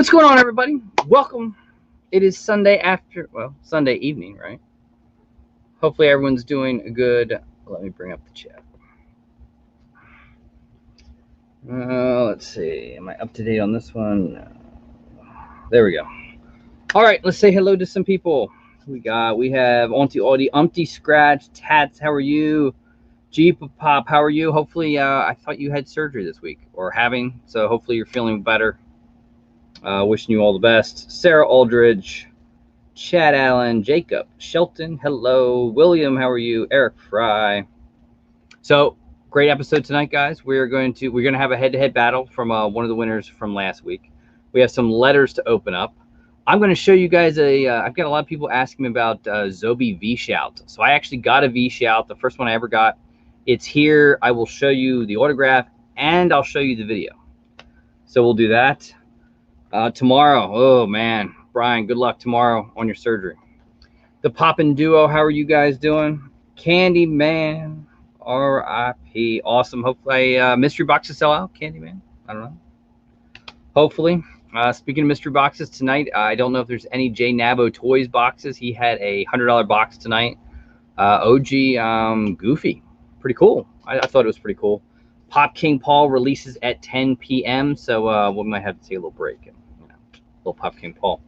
What's going on, everybody? Welcome. It is Sunday Sunday evening, right? Hopefully everyone's doing good. Let me bring up the chat. Let's see. Am I up to date on this one? There we go. All right, let's say hello to some people. We have Auntie Audie, Umpty Scratch, Tats, how are you? Jeep Pop, how are you? Hopefully, I thought you had surgery this week or having, so hopefully you're feeling better. Wishing you all the best. Sarah Aldridge, Chad Allen, Jacob, Shelton, hello. William, how are you? Eric Fry. So great episode tonight, guys. We're gonna have a head-to-head battle from one of the winners from last week. We have some letters to open up. I'm going to show you guys I've got a lot of people asking me about Zobi V-Shout. So I actually got a V-Shout, the first one I ever got. It's here. I will show you the autograph and I'll show you the video. So we'll do that. Tomorrow, oh man, Brian, good luck tomorrow on your surgery. The Poppin' Duo, how are you guys doing? Candyman, R.I.P. Awesome. Hopefully, mystery boxes sell out. Candyman, I don't know. Hopefully. Speaking of mystery boxes tonight, I don't know if there's any J Nabo Toys boxes. He had a $100 box tonight. OG Goofy, pretty cool. I thought it was pretty cool. Pop King Paul releases at 10 p.m. So we might have to take a little break. Little Pop King Paul.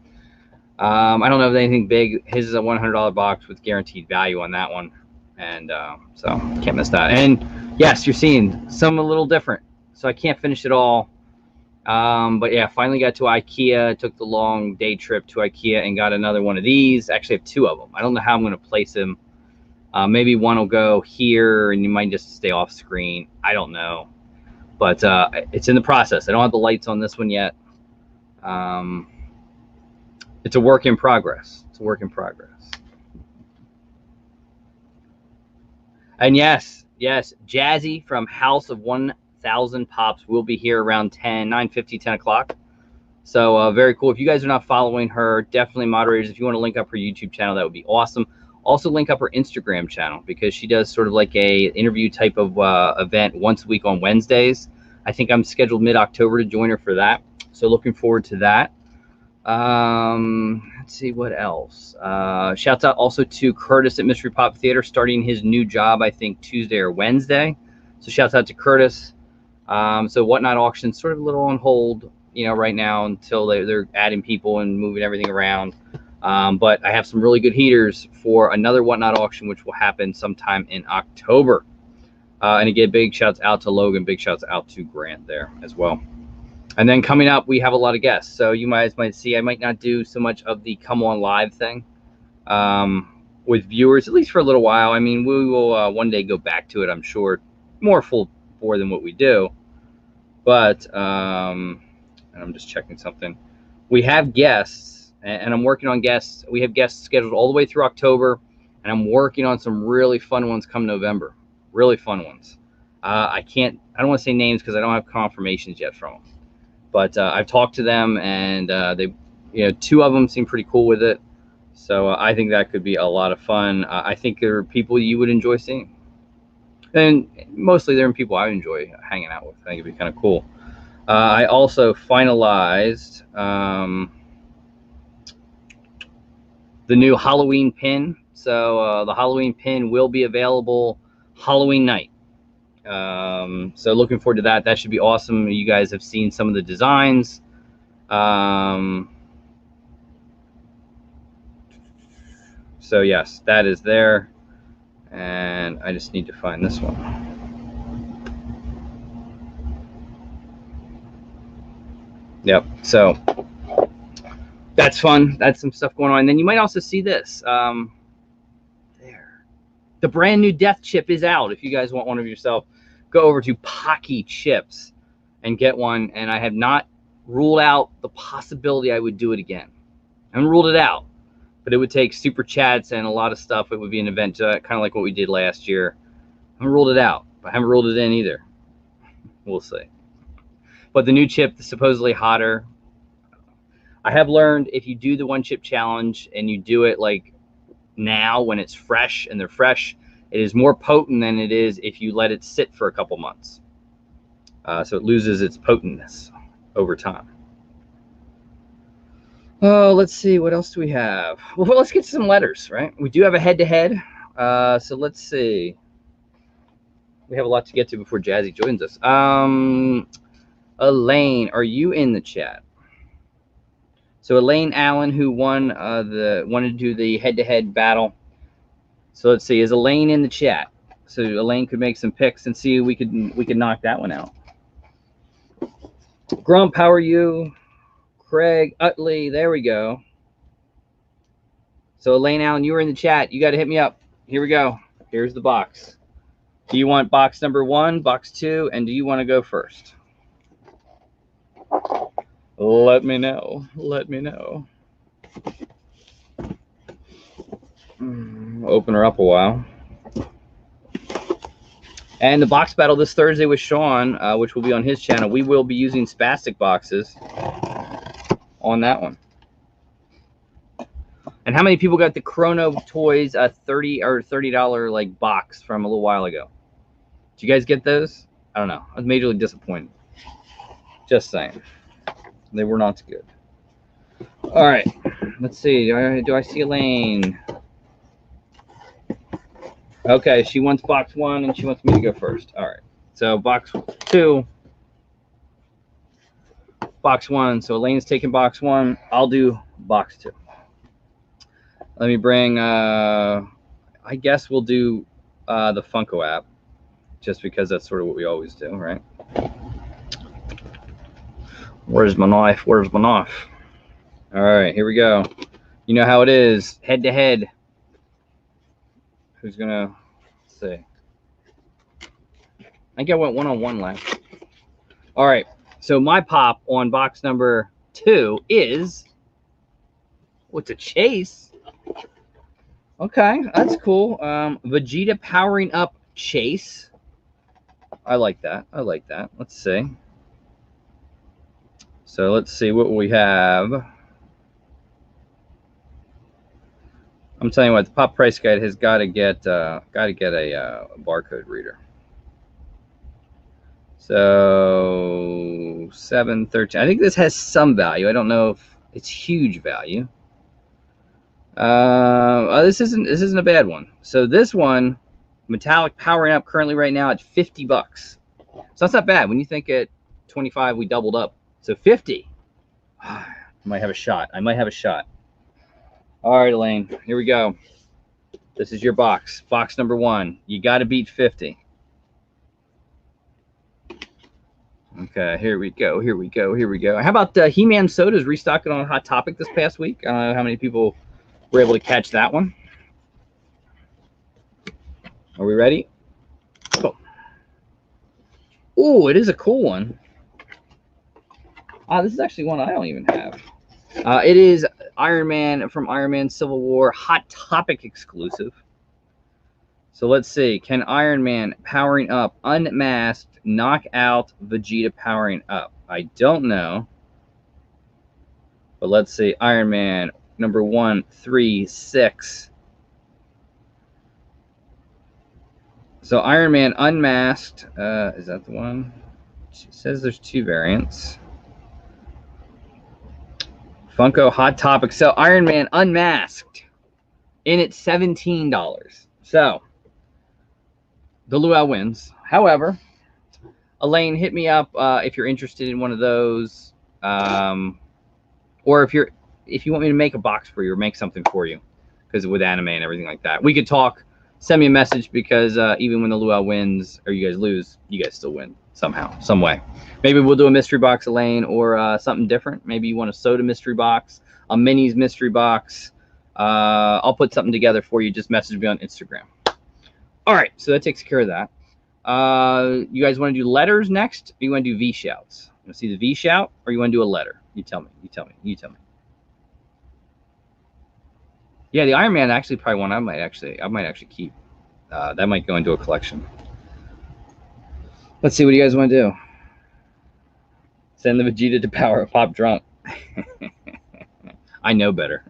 I don't know if there's anything big. His is a $100 box with guaranteed value on that one, and so can't miss that. And yes, you're seeing some a little different, so I can't finish it all. But yeah, finally got to IKEA. Took the long day trip to IKEA and got another one of these. Actually, I have two of them. I don't know how I'm going to place them. Maybe one will go here, and you might just stay off screen. I don't know, but it's in the process. I don't have the lights on this one yet. It's a work in progress. It's a work in progress. And yes, Jassy from House of 1000 Pops will be here around 9:50, 10 o'clock. So very cool. If you guys are not following her, definitely moderators, if you want to link up her YouTube channel, that would be awesome. Also link up her Instagram channel because she does sort of like a interview type of event once a week on Wednesdays. I think I'm scheduled mid-October to join her for that. So looking forward to that. Let's see what else. Shouts out also to Curtis at Mystery Pop Theater, starting his new job, I think Tuesday or Wednesday. So shouts out to Curtis. So Whatnot Auction sort of a little on hold, right now until they're adding people and moving everything around. But I have some really good heaters for another Whatnot Auction, which will happen sometime in October. And again, big shouts out to Logan, big shouts out to Grant there as well. And then coming up, we have a lot of guests. So you guys might see I might not do so much of the come on live thing with viewers, at least for a little while. I mean, we will one day go back to it, I'm sure, more full bore than what we do. But and I'm just checking something. We have guests, and I'm working on guests. We have guests scheduled all the way through October, and I'm working on some really fun ones come November. Really fun ones. I don't want to say names because I don't have confirmations yet from them. But I've talked to them, and they, two of them seem pretty cool with it. So I think that could be a lot of fun. I think there are people you would enjoy seeing. And mostly they're people I enjoy hanging out with. I think it'd be kind of cool. I also finalized the new Halloween pin. So the Halloween pin will be available Halloween night. So looking forward to that. That should be awesome. You guys have seen some of the designs. So yes, that is there. And I just need to find this one. Yep. So that's fun. That's some stuff going on. And then you might also see this. There. The brand new Death Chip is out. If you guys want one of yourself, go over to Pocky Chips and get one. And I have not ruled out the possibility I would do it again. I haven't ruled it out, but it would take super chats and a lot of stuff. It would be an event kind of like what we did last year. I haven't ruled it out, but I haven't ruled it in either. We'll see. But the new chip is supposedly hotter. I have learned if you do the one chip challenge and you do it like now when it's fresh and they're fresh, it is more potent than it is if you let it sit for a couple months. So it loses its potentness over time. Oh, let's see. What else do we have? Well, let's get some letters, right? We do have a head-to-head. So let's see. We have a lot to get to before Jassy joins us. Elaine, are you in the chat? So Elaine Allen, who won wanted to do the head-to-head battle. So let's see. Is Elaine in the chat? So Elaine could make some picks and see if we could knock that one out. Grump, how are you? Craig Utley, there we go. So Elaine Allen, you were in the chat. You got to hit me up. Here we go. Here's the box. Do you want box number 1, box 2, and do you want to go first? Let me know. Let me know. Open her up a while. And the box battle this Thursday with Sean, which will be on his channel, we will be using spastic boxes on that one. And how many people got the Chrono Toys $30 like box from a little while ago? Did you guys get those? I don't know. I was majorly disappointed. Just saying. They were not good. All right. Let's see. Do I see Elaine? Okay, she wants box 1 and she wants me to go first. All right. So box 2. Box 1. So Elaine's taking box 1. I'll do box 2. Let me bring I guess we'll do the Funko app, just because that's sort of what we always do, right? Where's my knife? Where's my knife? All right, here we go. You know how it is, head to head. Who's gonna see? I think I went 1-on-1 last. All right, so my pop on box number 2 is, what's a Chase? Okay, that's cool. Vegeta powering up Chase. I like that. I like that. Let's see. So let's see what we have. I'm telling you what, the Pop Price Guide has got to get a barcode reader. So 713. I think this has some value. I don't know if it's huge value. This isn't a bad one. So this one, metallic powering up currently right now at $50. So that's not bad. When you think at 25 we doubled up. So 50. I might have a shot. I might have a shot. All right, Elaine, here we go. This is your box. Box number 1. You got to beat 50. Okay, here we go. Here we go. Here we go. How about He-Man Sodas restocking on Hot Topic this past week? I don't know how many people were able to catch that one. Are we ready? Go. Oh, it is a cool one. This is actually one I don't even have. It is Iron Man from Iron Man Civil War, Hot Topic exclusive. So let's see. Can Iron Man powering up, unmasked, knock out Vegeta powering up? I don't know. But let's see. Iron Man number 1, 3, 6. So Iron Man unmasked. Is that the one? It says there's 2 variants. Funko Hot Topic. So Iron Man unmasked in at $17. So the Luau wins. However, Elaine, hit me up if you're interested in one of those, or if you want me to make a box for you or make something for you, because with anime and everything like that, we could talk. Send me a message, because even when the Luau wins or you guys lose, you guys still win somehow, some way. Maybe we'll do a mystery box, Elaine, or something different. Maybe you want a soda mystery box, a minis mystery box. I'll put something together for you. Just message me on Instagram. All right, so that takes care of that. You guys want to do letters next, or you want to do V shouts? You want to see the V shout, or you want to do a letter? You tell me. You tell me. You tell me. Yeah, the Iron Man actually probably one I might actually keep. That might go into a collection. Let's see, what do you guys want to do? Send the Vegeta to power pop drunk. I know better.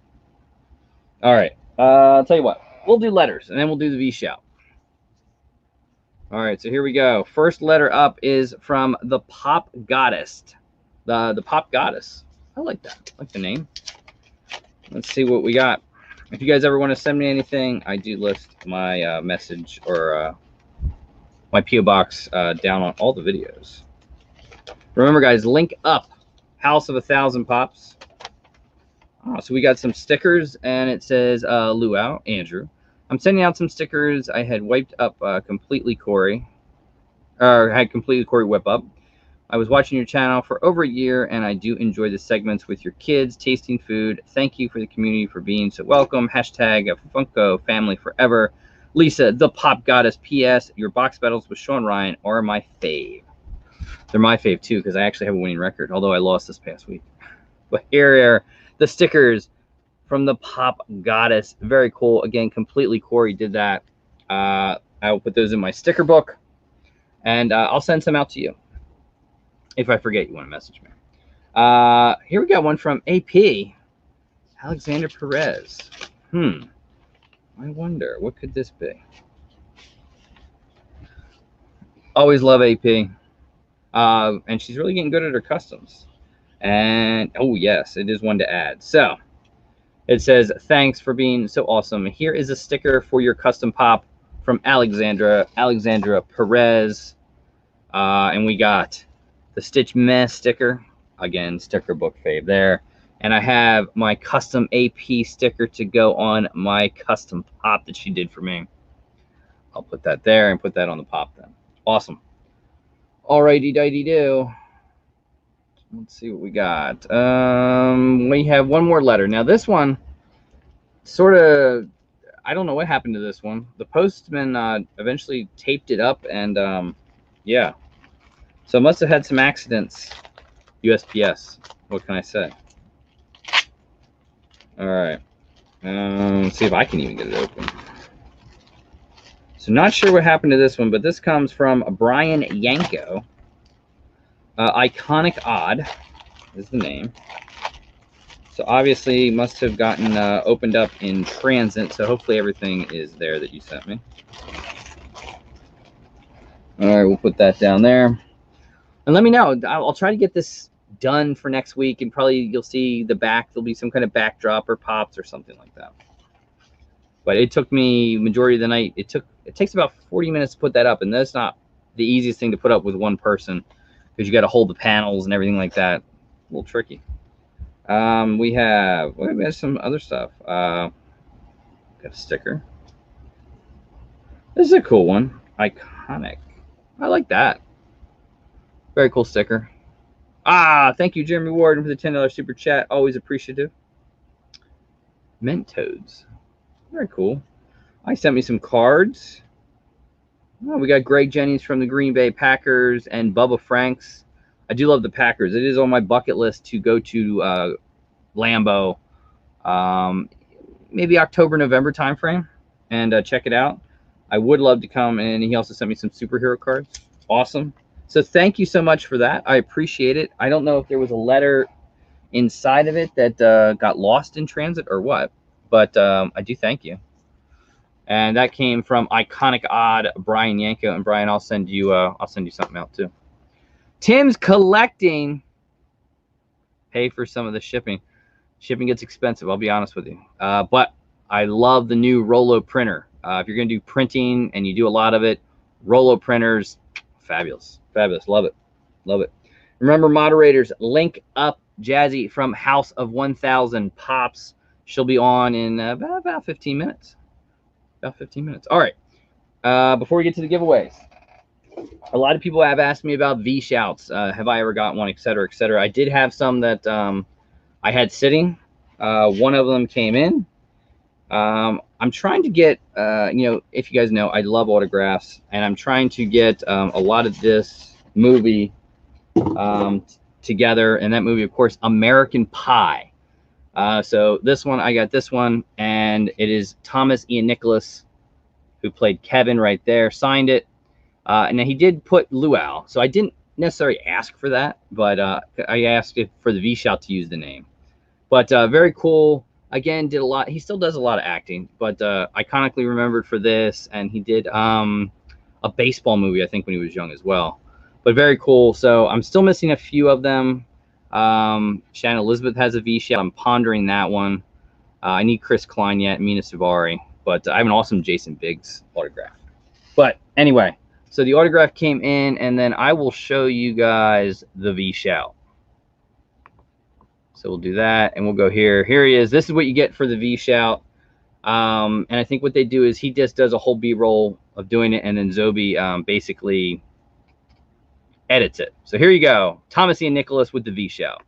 All right. I'll tell you what. We'll do letters, and then we'll do the V shout. All right, so here we go. First letter up is from the Pop Goddess. The Pop Goddess. I like that. I like the name. let's see what we got. If you guys ever want to send me anything, I do list my message or my P.O. box down on all the videos. Remember, guys, link up. House of 1,000 Pops. Oh, so we got some stickers, and it says Luau, Andrew. I'm sending out some stickers. I had wiped up completely Corey, or had completely Corey whip up. I was watching your channel for over a year, and I do enjoy the segments with your kids tasting food. Thank you for the community for being so welcome. Hashtag Funko Family Forever. Lisa, the Pop Goddess. P.S. Your box battles with Sean Ryan are my fave. They're my fave, too, because I actually have a winning record, although I lost this past week. But here are the stickers from the Pop Goddess. Very cool. Again, completely Corey did that. I will put those in my sticker book, and I'll send some out to you. If I forget, you want to message me. Here we got one from AP. Alexander Perez. I wonder, what could this be? Always love AP. And she's really getting good at her customs. And, oh, yes, it is one to add. So, it says, thanks for being so awesome. Here is a sticker for your custom pop from Alexandra Perez. And we got the Stitch Mess sticker. Again, sticker book fave there. And I have my custom AP sticker to go on my custom pop that she did for me. I'll put that there and put that on the pop then. Awesome. Alrighty, dighty do. Let's see what we got. We have one more letter. Now this one, sort of, I don't know what happened to this one. The postman eventually taped it up, and yeah. So it must have had some accidents. USPS. What can I say? All right. Let's see if I can even get it open. So not sure what happened to this one, but this comes from Brian Yanko. Iconic Odd is the name. So obviously must have gotten opened up in transit. So hopefully everything is there that you sent me. All right, we'll put that down there. And let me know. I'll try to get this done for next week, and probably you'll see the back. There'll be some kind of backdrop or pops or something like that. But it took me majority of the night. It takes about 40 minutes to put that up, and that's not the easiest thing to put up with one person because you got to hold the panels and everything like that. A little tricky. We have some other stuff. Got a sticker. This is a cool one. Iconic. I like that. Very cool sticker. Thank you, Jeremy Warden, for the $10 super chat. Always appreciative. Mentoads. Very cool. I sent me some cards. Oh, we got Greg Jennings from the Green Bay Packers and Bubba Franks. I do love the Packers. It is on my bucket list to go to Lambeau, maybe October, November timeframe, and check it out. I would love to come, and he also sent me some superhero cards. Awesome. So thank you so much for that. I appreciate it. I don't know if there was a letter inside of it that got lost in transit or what, but I do thank you. And that came from Iconic Odd, Brian Yanko. And Brian, I'll send you something out too. Tim's collecting. Pay for some of the shipping. Shipping gets expensive, I'll be honest with you. But I love the new Rollo printer. If you're going to do printing and you do a lot of it, Rollo printers, fabulous. Fabulous. Love it. Love it. Remember, moderators, link up Jassy from House of 1,000 Pops. She'll be on in about 15 minutes. About 15 minutes. All right. Before we get to the giveaways, a lot of people have asked me about V-Shouts. Have I ever got one, et cetera, et cetera. I did have some that I had sitting. One of them came in. I'm trying to get, if you guys know, I love autographs, and I'm trying to get a lot of this movie together, and that movie, of course, American Pie. So this one, I got this one, and it is Thomas Ian Nicholas, who played Kevin right there, signed it. And then he did put Luau, so I didn't necessarily ask for that, but I asked for the V-Shout to use the name. But very cool. Again, did a lot. He still does a lot of acting, but iconically remembered for this, and he did a baseball movie, I think, when he was young as well. But very cool. So I'm still missing a few of them. Shannon Elizabeth has a V-Shout. I'm pondering that one. I need Chris Klein yet, Mina Savari, but I have an awesome Jason Biggs autograph. But anyway, so the autograph came in, and then I will show you guys the V-Shout. So we'll do that, and we'll go here. Here he is. This is what you get for the V-Shout. And I think what they do is he just does a whole B-roll of doing it, and then Zobi basically edits it. So here you go. Thomas Ian Nicholas with the V-Shout.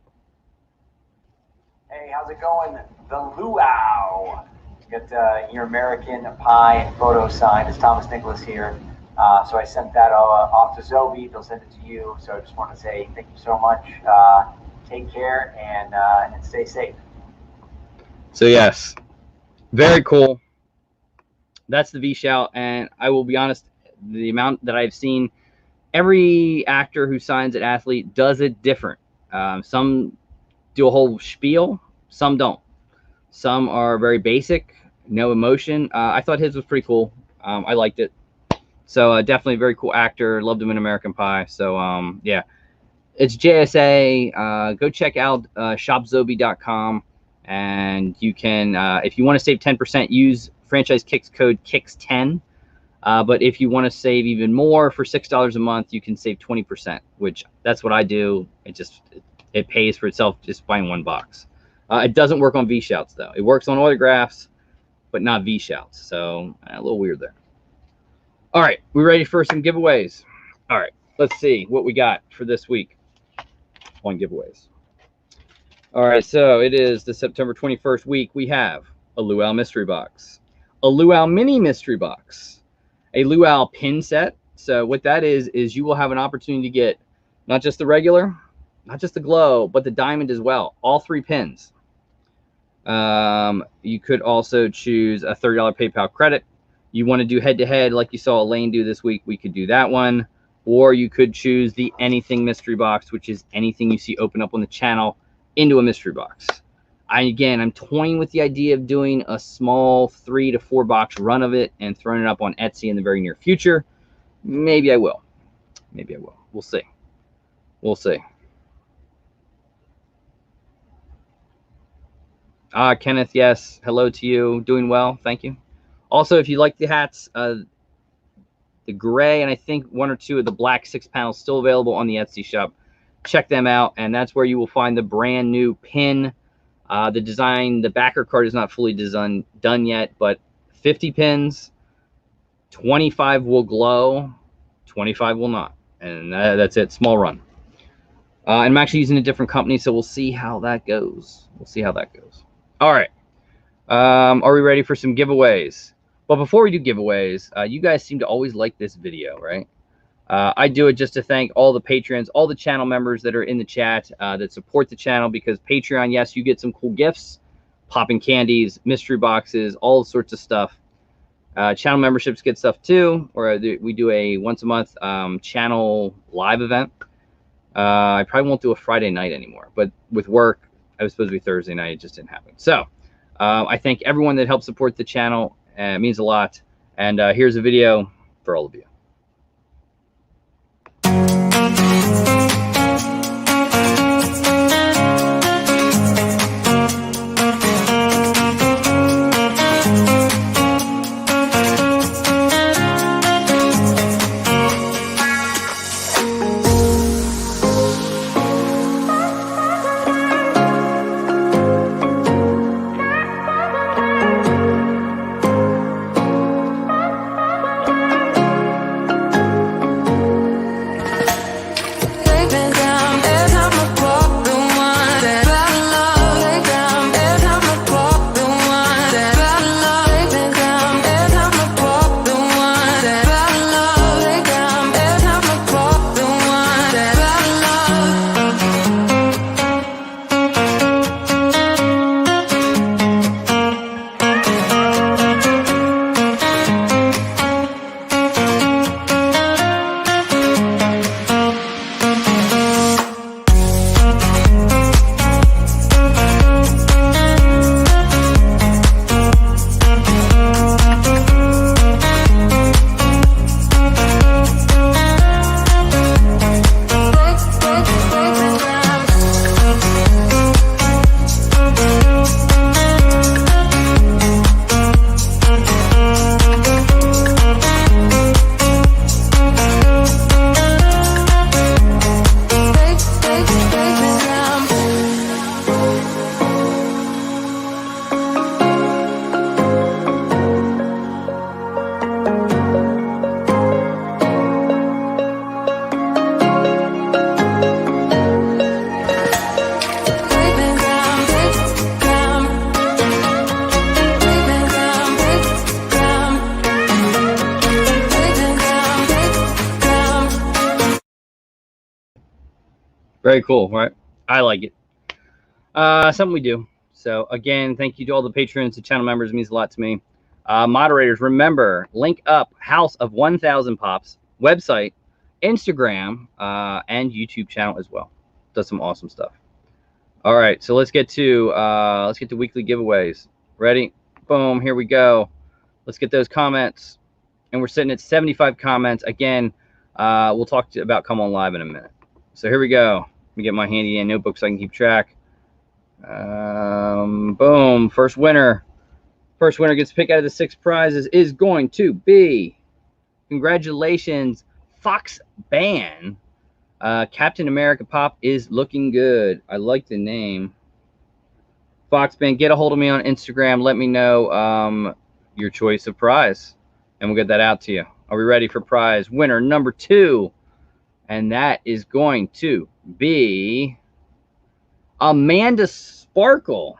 Hey, how's it going? The Luau. Got your American pie and photo signed. It's Thomas Nicholas here. So I sent that off to Zobi. They'll send it to you. So I just want to say thank you so much. Take care and stay safe. So yes, very cool. That's the V-Shout, and I will be honest, the amount that I've seen, every actor who signs an athlete does it different. Some do a whole spiel, some don't. Some are very basic, no emotion. I thought his was pretty cool. I liked it. So definitely a very cool actor. Loved him in American Pie. So yeah, it's JSA. Go check out shopzobi.com, and you can, if you want to save 10%, use franchise kicks code KICKS10. But if you want to save even more for $6 a month, you can save 20%, which that's what I do. It pays for itself just buying one box. It doesn't work on V-Shouts, though. It works on autographs, but not V-Shouts. So a little weird there. All right, we ready for some giveaways? All right, let's see what we got for this week on giveaways. All right, so it is the September 21st week. We have a Luau mystery box, a Luau mini mystery box, a Luau pin set. So what that is you will have an opportunity to get not just the regular, not just the glow, but the diamond as well. All 3 pins. You could also choose a $30 PayPal credit. You want to do head-to-head like you saw Elaine do this week, we could do that one. Or you could choose the anything mystery box, which is anything you see open up on the channel into a mystery box. I'm toying with the idea of doing a small 3 to 4 box run of it and throwing it up on Etsy in the very near future. Maybe I will. Maybe I will. We'll see. We'll see. Kenneth, yes. Hello to you. Doing well. Thank you. Also, if you like the hats, the gray and I think 1 or 2 of the black 6 panels still available on the Etsy shop. Check them out, and that's where you will find the brand new pin. The design, the backer card is not fully done yet, but 50 pins, 25 will glow, 25 will not. And that's it. Small run. And I'm actually using a different company, so we'll see how that goes. We'll see how that goes. All right. Are we ready for some giveaways? But before we do giveaways, you guys seem to always like this video, right? I do it just to thank all the patrons, all the channel members that are in the chat that support the channel, because Patreon, yes, you get some cool gifts, popping candies, mystery boxes, all sorts of stuff. Channel memberships get stuff too, or we do a once a month channel live event. I probably won't do a Friday night anymore, but with work, I was supposed to be Thursday night. It just didn't happen. So I thank everyone that helped support the channel. It means a lot. And here's a video for all of you. Very cool, right? I like it. Something we do. So again, thank you to all the patrons, the channel members. It means a lot to me. Moderators, remember, link up House of 1000 Pops website, Instagram, and YouTube channel as well. Does some awesome stuff. All right, so let's get to weekly giveaways. Ready? Boom, here we go. Let's get those comments. And we're sitting at 75 comments. Again, we'll talk about Come On Live in a minute. So here we go. Let me get my handy dandy notebook so I can keep track. Boom, first winner. First winner gets picked out of the 6 prizes is going to be, congratulations, Fox Ban. Captain America Pop is looking good. I like the name. Fox Ban, get a hold of me on Instagram. Let me know your choice of prize, and we'll get that out to you. Are we ready for prize winner number 2? And that is going to be Amanda Sparkle.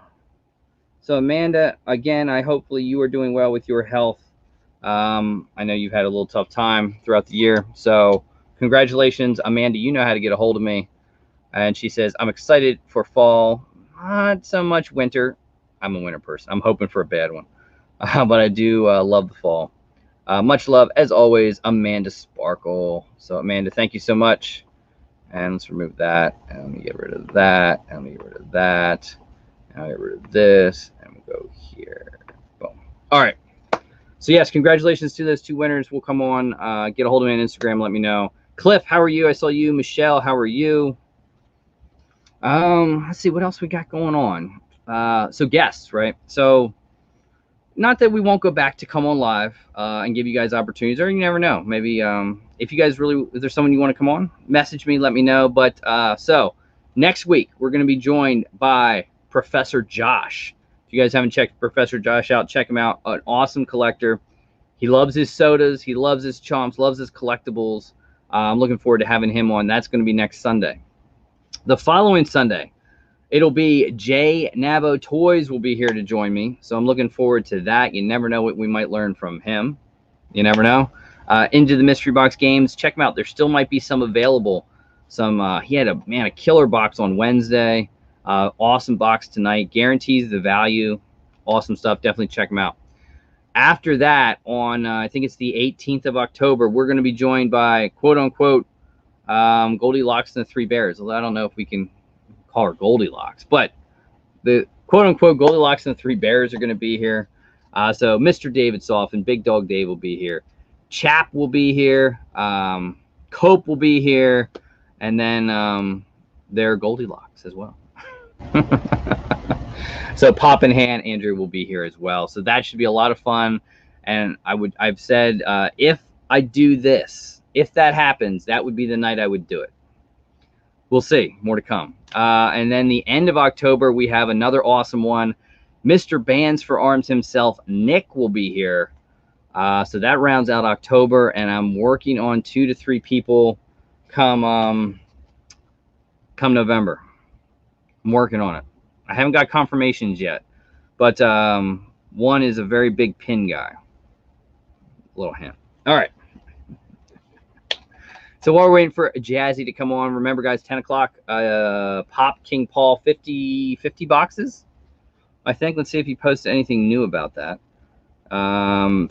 So Amanda, again, hopefully you are doing well with your health. I know you've had a little tough time throughout the year. So congratulations, Amanda. You know how to get a hold of me. And she says, I'm excited for fall. Not so much winter. I'm a winter person. I'm hoping for a bad one. But I do love the fall. Much love, as always, Amanda Sparkle. So Amanda, thank you so much. And let's remove that. And let me get rid of that. And let me get rid of that. And I'll get rid of this. And we'll go here. Boom. All right. So yes, congratulations to those 2 winners. We'll come on. Get a hold of me on Instagram. Let me know. Cliff, how are you? I saw you. Michelle, how are you? Let's see what else we got going on. So guests, right? So not that we won't go back to Come On Live and give you guys opportunities, or you never know. Maybe if you guys really, if there's someone you want to come on, message me, let me know. But so next week, we're going to be joined by Professor Josh. If you guys haven't checked Professor Josh out, check him out. An awesome collector. He loves his sodas. He loves his chomps, loves his collectibles. I'm looking forward to having him on. That's going to be next Sunday. The following Sunday, it'll be Jay Navo Toys will be here to join me. So I'm looking forward to that. You never know what we might learn from him. You never know. Into the Mystery Box games. Check them out. There still might be some available. He had a killer box on Wednesday. Awesome box tonight. Guarantees the value. Awesome stuff. Definitely check them out. After that, on I think it's the 18th of October, we're going to be joined by quote unquote Goldilocks and the 3 Bears. Although I don't know if we can call her Goldilocks, but the quote unquote Goldilocks and the 3 Bears are going to be here. So Mr. David Soft and Big Dog Dave will be here. Chap will be here. Cope will be here. And then their Goldilocks as well. So Pop and Han Andrew will be here as well. So that should be a lot of fun. And I've said if I do this, if that happens, that would be the night I would do it. We'll see. More to come. And then the end of October, we have another awesome one. Mr. Bands for Arms himself, Nick, will be here. So that rounds out October, and I'm working on 2 to 3 people come November. I'm working on it. I haven't got confirmations yet, but one is a very big pin guy. A little hint. All right. So while we're waiting for Jassy to come on, remember, guys, 10 o'clock, Pop King Paul, 50 boxes, I think. Let's see if he posted anything new about that.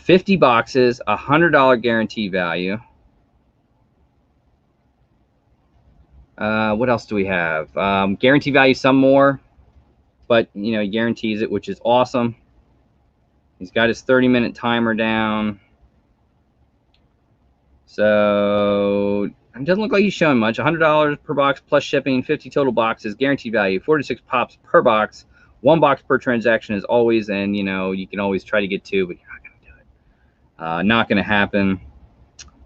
50 boxes, $100 guarantee value. What else do we have? Guarantee value, some more, but, you know, he guarantees it, which is awesome. He's got his 30-minute timer down. So it doesn't look like he's showing much. $100 per box plus shipping, 50 total boxes, guarantee value, 46 pops per box, 1 box per transaction as always. And, you know, you can always try to get 2, but you're not going to do it. Not going to happen.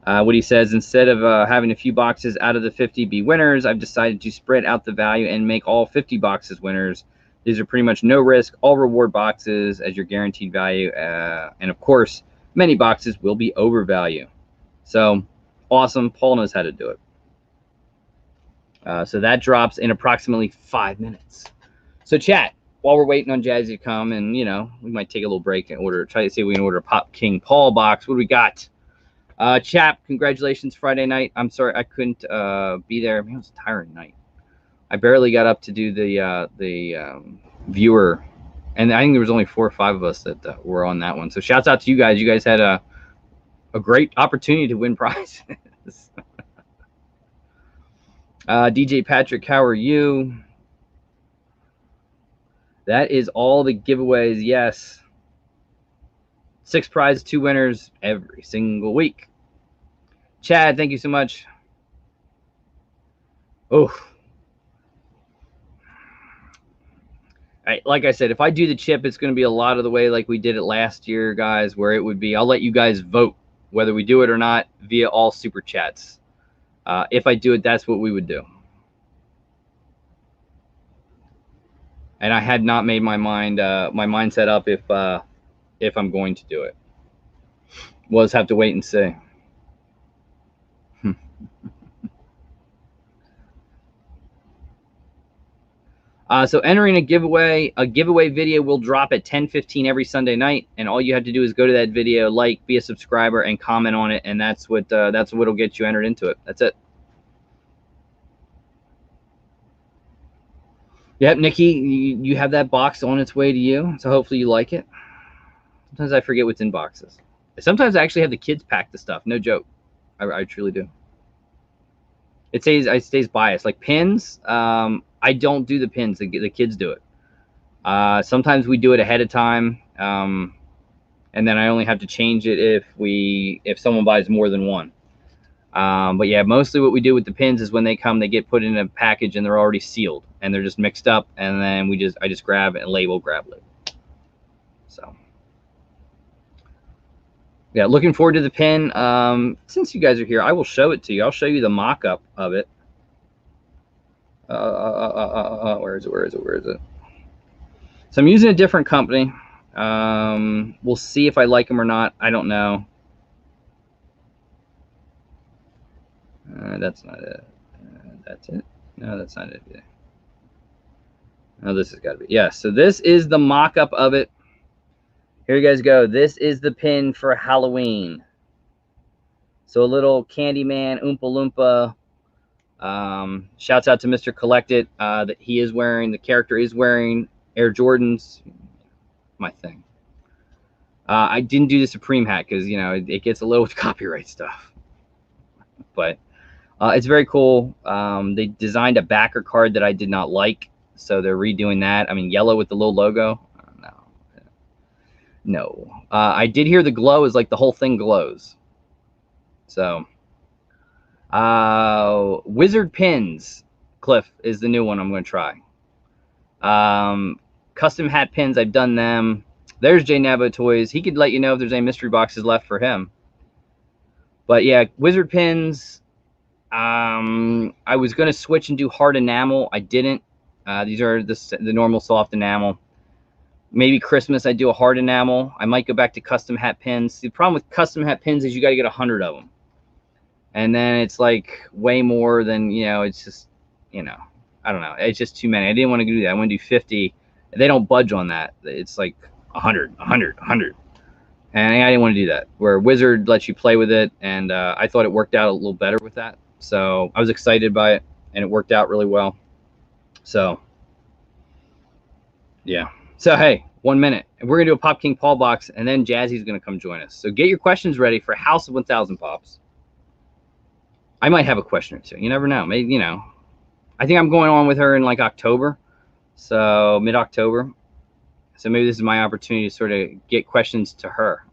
What he says, instead of having a few boxes out of the 50 be winners, I've decided to spread out the value and make all 50 boxes winners. These are pretty much no risk, all reward boxes as your guaranteed value. And of course, many boxes will be over value. So awesome. Paul knows how to do it. So that drops in approximately 5 minutes. So chat, while we're waiting on Jassy to come, and, you know, we might take a little break and try to see if we can order a Pop King Paul box. What do we got? Chap, congratulations, Friday night. I'm sorry I couldn't be there. Man, it was a tiring night. I barely got up to do the viewer, and I think there was only 4 or 5 of us that were on that one. So shouts out to you guys. You guys had a great opportunity to win prizes. DJ Patrick, how are you? That is all the giveaways. Yes. 6 prizes, 2 winners every single week. Chad, thank you so much. Oh. Like I said, if I do the chip, it's going to be a lot of the way like we did it last year, guys, where it would be, I'll let you guys vote whether we do it or not via all super chats. If I do it, that's what we would do. And I had not made my mindset up if I'm going to do it. We'll just have to wait and see. So entering a giveaway video will drop at 10:15 every Sunday night, and all you have to do is go to that video, like, be a subscriber, and comment on it, and that's what'll get you entered into it. That's it. Yep, Nikki, you have that box on its way to you, so hopefully you like it. Sometimes I forget what's in boxes. Sometimes I actually have the kids pack the stuff. No joke. I truly do. It stays biased. Like pins, I don't do the pins. The kids do it. Sometimes we do it ahead of time, and then I only have to change it if someone buys more than one. But yeah, mostly what we do with the pins is when they come, they get put in a package and they're already sealed and they're just mixed up, and then I just grab and grab label. So yeah, looking forward to the pin. Since you guys are here, I will show it to you. I'll show you the mock-up of it. Where is it? So I'm using a different company. We'll see if I like them or not. I don't know. That's not it. That's it. No, that's not it either. Oh, this has got to be. Yeah, so this is the mock-up of it. Here you guys go. This is the pin for Halloween. So a little Candyman, Oompa Loompa. Shouts out to Mr. Collected that he is wearing, the character is wearing Air Jordans. My thing. I didn't do the Supreme hat because, you know, it gets a little with copyright stuff. But it's very cool. They designed a backer card that I did not like, so they're redoing that. I mean, yellow with the little logo. No. I did hear the glow is like the whole thing glows. So, Wizard Pins, Cliff, is the new one I'm going to try. Custom hat pins, I've done them. There's J Nabo Toys. He could let you know if there's any mystery boxes left for him. But yeah, Wizard Pins. I was going to switch and do hard enamel. I didn't. These are the normal soft enamel. Maybe Christmas I do a hard enamel. I might go back to custom hat pins. The problem with custom hat pins is you got to get 100 of them. And then it's like way more than, you know, it's just, you know, I don't know. It's just too many. I didn't want to do that. I want to do 50. They don't budge on that. It's like 100, 100, 100. And I didn't want to do that. Where Wizard lets you play with it. And I thought it worked out a little better with that. So I was excited by it. And it worked out really well. So, yeah. So, hey, 1 minute. And we're going to do a Pop King Paul box. And then Jazzy's going to come join us. So get your questions ready for House of 1000 Pops. I might have a question or two. You never know. Maybe, you know. I think I'm going on with her in like October. So mid-October. So maybe this is my opportunity to sort of get questions to her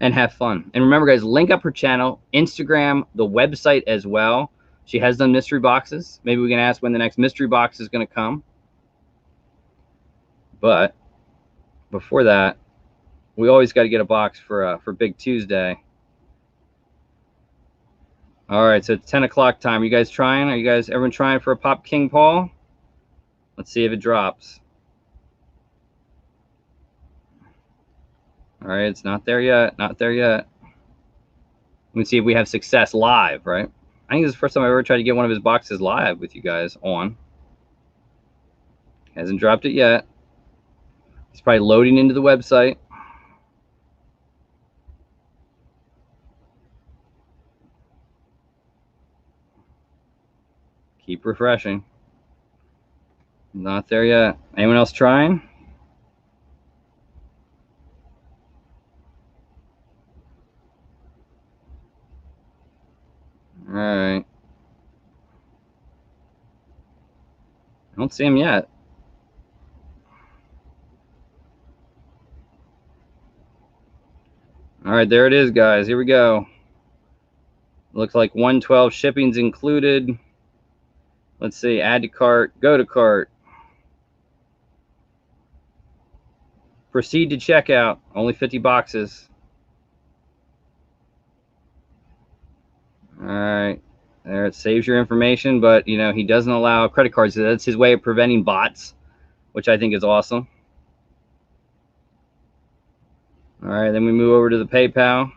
and have fun. And remember, guys, link up her channel, Instagram, the website as well. She has done mystery boxes. Maybe we can ask when the next mystery box is going to come. But before that, we always got to get a box for Big Tuesday. All right, so it's 10 o'clock time. Are you guys trying? Everyone trying for a Pop King Paul? Let's see if it drops. All right, it's not there yet. Not there yet. Let me see if we have success live, right? I think this is the first time I've ever tried to get one of his boxes live with you guys on. Hasn't dropped it yet. It's probably loading into the website. Keep refreshing. Not there yet. Anyone else trying? All right. I don't see him yet. All right, there it is, guys. Here we go. Looks like 112 shipping's included. Let's see. Add to cart. Go to cart. Proceed to checkout. Only 50 boxes. All right. There, it saves your information, but you know he doesn't allow credit cards. So that's his way of preventing bots, which I think is awesome. All right, then we move over to the PayPal,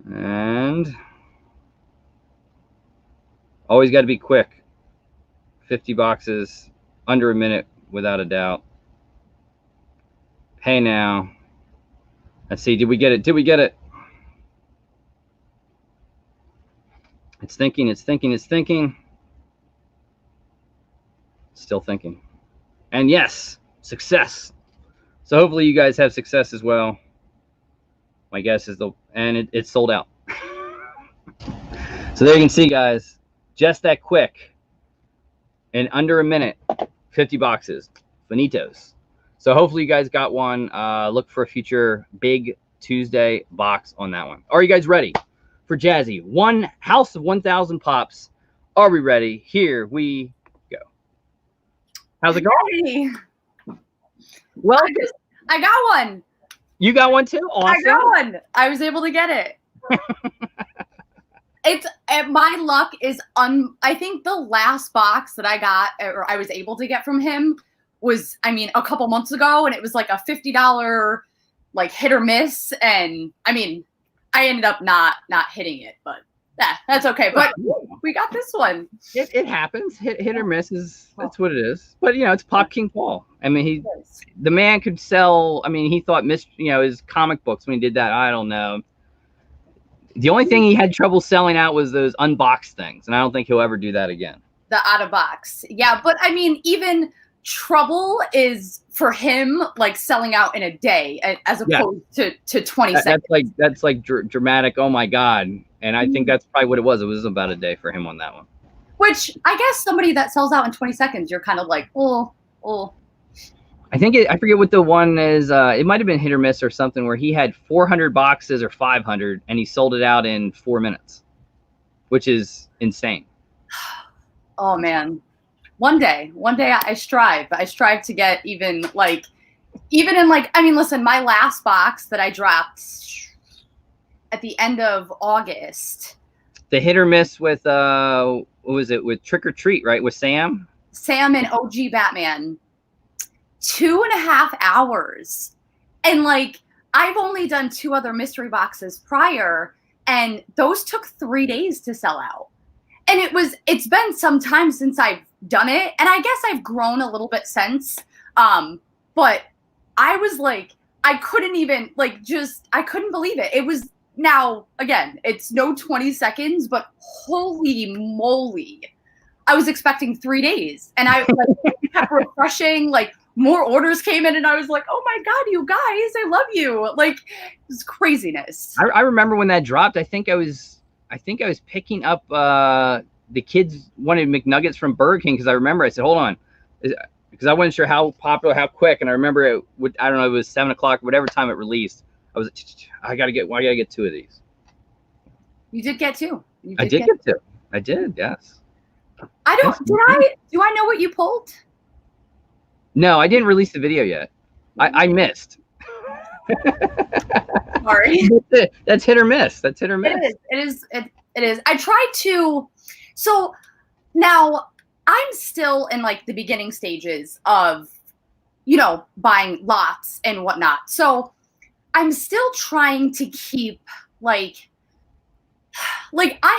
and always got to be quick. 50 boxes, under a minute, without a doubt. Pay now. Let's see. Did we get it? Did we get it? It's thinking. It's thinking. It's thinking. Still thinking. And yes, success. So hopefully you guys have success as well. My guess is it's sold out. So there you can see, guys, just that quick, in under a minute, 50 boxes, finitos. So hopefully you guys got one. Look for a future big Tuesday box on that one. Are you guys ready for Jassy? One house of 1,000 pops. Are we ready? Here we go. How's it going? Well, I got one. You got one too? Awesome. I got one. I was able to get it. My luck is I think the last box that I got, or I was able to get from him, was, I mean, a couple months ago, and it was like a $50 like hit or miss, and I mean, I ended up not hitting it, but that's okay. But we got this one. It happens. Hit or miss that's what it is. But you know, it's Pop King Paul. I mean, the man could sell. I mean, he thought his comic books when he did that. I don't know. The only thing he had trouble selling out was those unboxed things, and I don't think he'll ever do that again. The out of box, yeah. But I mean, even trouble is for him like selling out in a day as opposed to 20 seconds. That's like dramatic. Oh my god. And I think that's probably what it was. It was about a day for him on that one. Which I guess somebody that sells out in 20 seconds, you're kind of like, oh. I think I forget what the one is. It might have been hit or miss or something where he had 400 boxes or 500 and he sold it out in 4 minutes, which is insane. Oh man. One day I strive to get even in I mean, listen, my last box that I dropped at the end of August. The hit or miss with what was it, with Trick or Treat, right? With Sam and OG Batman. 2.5 hours. And I've only done 2 other mystery boxes prior, and those took 3 days to sell out. And it's been some time since I've done it, and I guess I've grown a little bit since. But I was I couldn't even I couldn't believe it. It was, now again, it's no 20 seconds, but holy moly, I was expecting 3 days, and I kept refreshing. More orders came in, and I was like, oh my god, you guys, I love you. It was craziness. I remember when that dropped. I think I was picking up the kids wanted McNuggets from Burger King, because I remember I said, hold on, because I wasn't sure how popular, how quick, and I remember it would, I don't know, it was 7 o'clock, whatever time it released. I was I gotta get 2 of these. You did get 2. I did get 2. I did, yes. Do I know what you pulled? No, I didn't release the video yet. I missed. Sorry. That's hit or miss. That's hit or miss. It is. I tried to. So now I'm still in the beginning stages of, buying lots and whatnot. So I'm still trying to keep I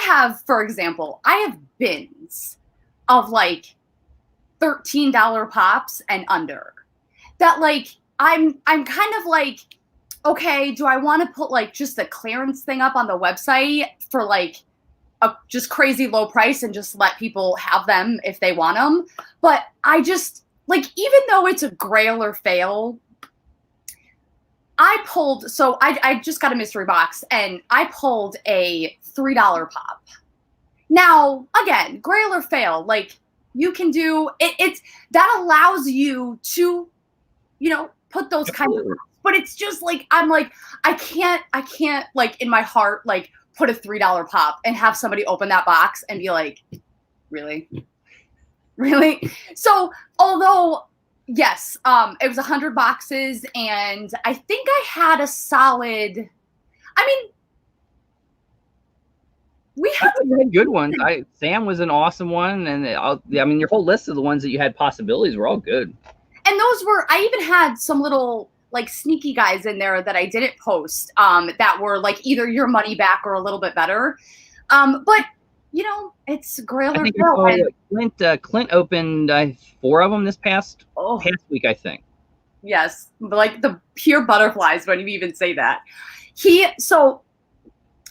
have, for example, I have bins of $13 pops and under that. I'm kind of okay, do I want to put just a clearance thing up on the website for a just crazy low price and just let people have them if they want them. But I just, like, even though it's a grail or fail, I just got a mystery box and I pulled a $3 pop. Now, again, grail or fail, like, you can do it, that allows you to, put those kinds of, but it's just like, I'm like, I can't like in my heart, like put a $3 pop and have somebody open that box and be like, really? So although, yes, it was 100 boxes and I think I had a solid, we had good ones. Sam was an awesome one. And your whole list of the ones that you had possibilities were all good. And those were, I even had some little like sneaky guys in there that I didn't post that were like either your money back or a little bit better. But it's grail or fail. Clint opened 4 of them this past week, I think. Yes, like the pure butterflies when you even say that.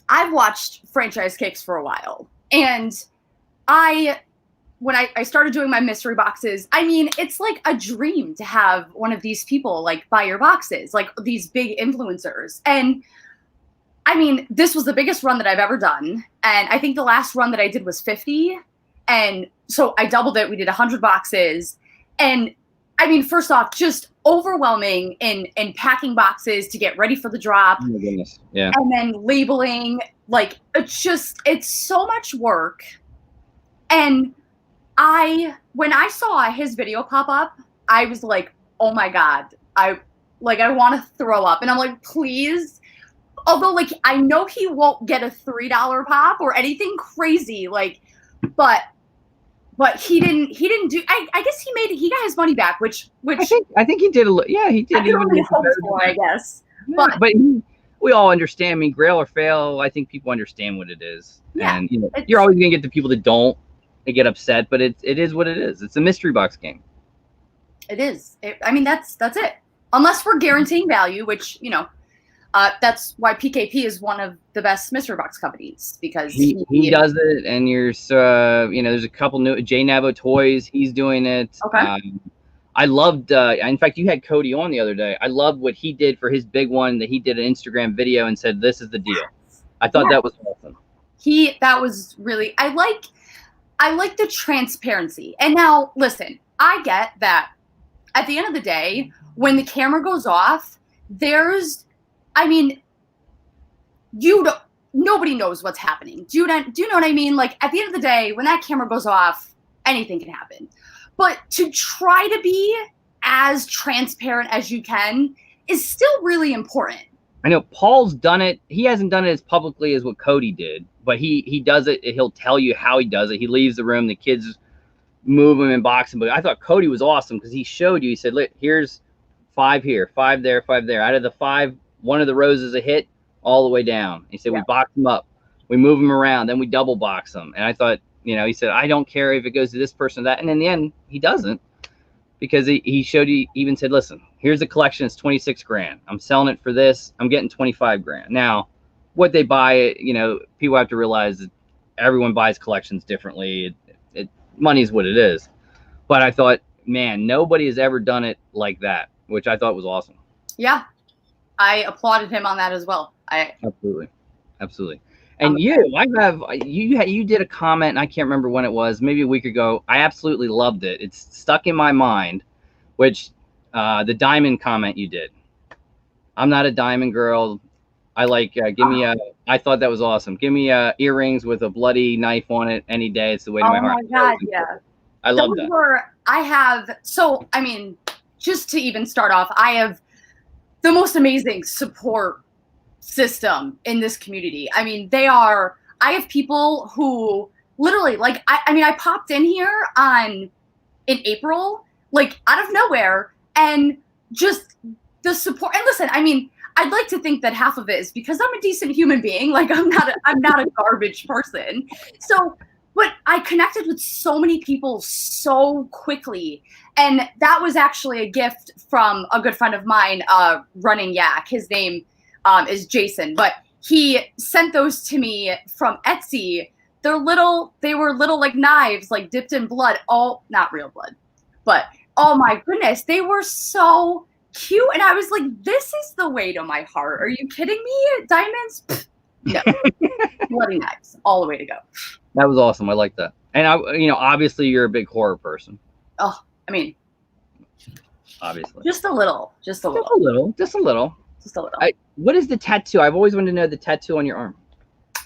I've watched franchise kicks for a while, and when I started doing my mystery boxes, it's like a dream to have one of these people like buy your boxes, like these big influencers. And this was the biggest run that I've ever done. And I think the last run that I did was 50. And so I doubled it. We did 100 boxes. And first off, just overwhelming in packing boxes to get ready for the drop. Oh my goodness. Yeah. And then labeling, like, it's so much work. And when I saw his video pop up, I was like, oh my God, I want to throw up. And I'm like, please. Although, like, I know he won't get a $3 pop or anything crazy, like, but he didn't do. I guess he got his money back, which I think he did he did. I guess, yeah, but we all understand. Grail or fail. I think people understand what it is, and you're always gonna get the people that don't get upset, but it is what it is. It's a mystery box game. It is. That's it. Unless we're guaranteeing value, which that's why PKP is one of the best mystery box companies, because he does it, and there's a couple new J Navo Toys. He's doing it. Okay. I loved. In fact, you had Cody on the other day. I loved what he did for his big one. That he did an Instagram video and said, "This is the deal." I thought that was awesome. That was really. I like the transparency. And now, listen, I get that. At the end of the day, when the camera goes off, nobody knows what's happening. Do you know what I mean? Like, at the end of the day, when that camera goes off, anything can happen. But to try to be as transparent as you can is still really important. I know Paul's done it. He hasn't done it as publicly as what Cody did, but he does it. He'll tell you how he does it. He leaves the room. The kids move him and box him. But I thought Cody was awesome because he showed you. He said, look, here's 5 here, 5 there, 5 there. Out of the 5, one of the rows is a hit all the way down. He said, we box them up. We move them around. Then we double box them. And I thought, he said, I don't care if it goes to this person or that. And in the end, he doesn't, because he showed you, even said, listen, here's the collection. It's 26 grand. I'm selling it for this. I'm getting 25 grand. Now, what they buy, people have to realize that everyone buys collections differently. Money is what it is. But I thought, man, nobody has ever done it like that, which I thought was awesome. Yeah. I applauded him on that as well. Absolutely. And you did a comment, and I can't remember when it was, maybe a week ago. I absolutely loved it. It's stuck in my mind, which the diamond comment you did. I'm not a diamond girl. I like, I thought that was awesome. Give me earrings with a bloody knife on it any day. It's the way to my heart. Oh my God, yeah. I love that. Just to even start off, I have the most amazing support system in this community. I have people who literally, like, I popped in here in April, like, out of nowhere, and just the support. And listen, I'd like to think that half of it is because I'm a decent human being. Like, I'm not a garbage person. So, but I connected with so many people so quickly. And that was actually a gift from a good friend of mine, running Yak. His name is Jason, but he sent those to me from Etsy they were little like knives, like dipped in blood. All not real blood, but oh my goodness, they were so cute. And I was like, this is the way to my heart. Are you kidding me? Diamonds? Pfft, no. Bloody knives, all the way to go. That was awesome. I like that. And obviously you're a big horror person. Oh, I mean, obviously. Just a little. Just a little. What is the tattoo? I've always wanted to know the tattoo on your arm.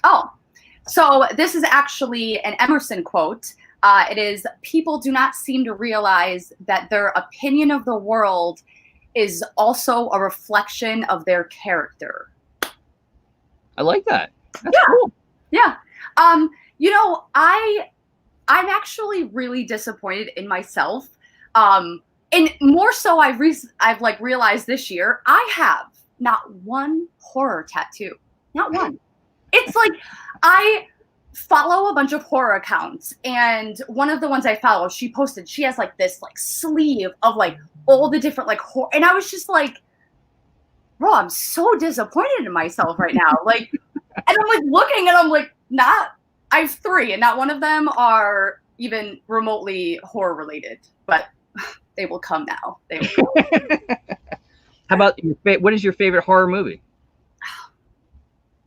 Oh, so this is actually an Emerson quote. It is, people do not seem to realize that their opinion of the world is also a reflection of their character. I like that. That's cool. Yeah. I'm actually really disappointed in myself. And more so I've like realized this year, I have not one horror tattoo. Not one. It's like I follow a bunch of horror accounts, and one of the ones I follow, she has like this like sleeve of like all the different like horror, and I was just like, bro, I'm so disappointed in myself right now. Like, and I'm like looking and I'm like, I have 3 and not one of them are even remotely horror related, but they will come now. They will come. How about what is your favorite horror movie?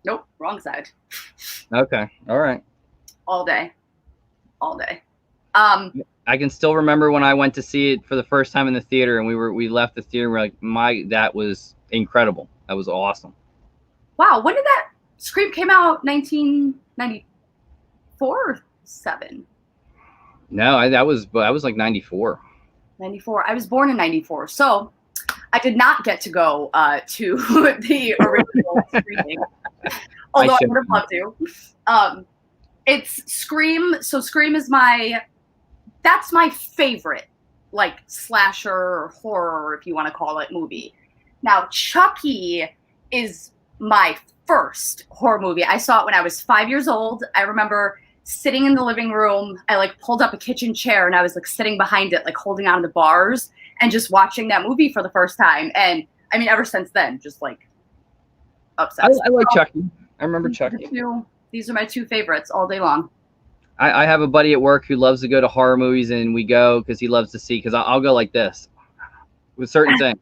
Nope, wrong side. Okay, all right. All day. I can still remember when I went to see it for the first time in the theater, and we left the theater. And we're like, that was incredible. That was awesome. Wow, when did that Scream came out? 1994 or 7? No, that was like 94. 94. I was born in 94, so I did not get to go to the original screening, although I would have loved to. It's Scream. So Scream is that's my favorite, like slasher or horror, if you want to call it, movie. Now Chucky is my first horror movie. I saw it when I was 5 years old. I remember sitting in the living room. I like pulled up a kitchen chair and I was like sitting behind it, like holding on to the bars and just watching that movie for the first time. And I mean, ever since then, just like obsessed. I like Chucky. I remember Chucky. These are my 2 favorites all day long. I have a buddy at work who loves to go to horror movies, and we go because he loves to see, because I'll go like this with certain things.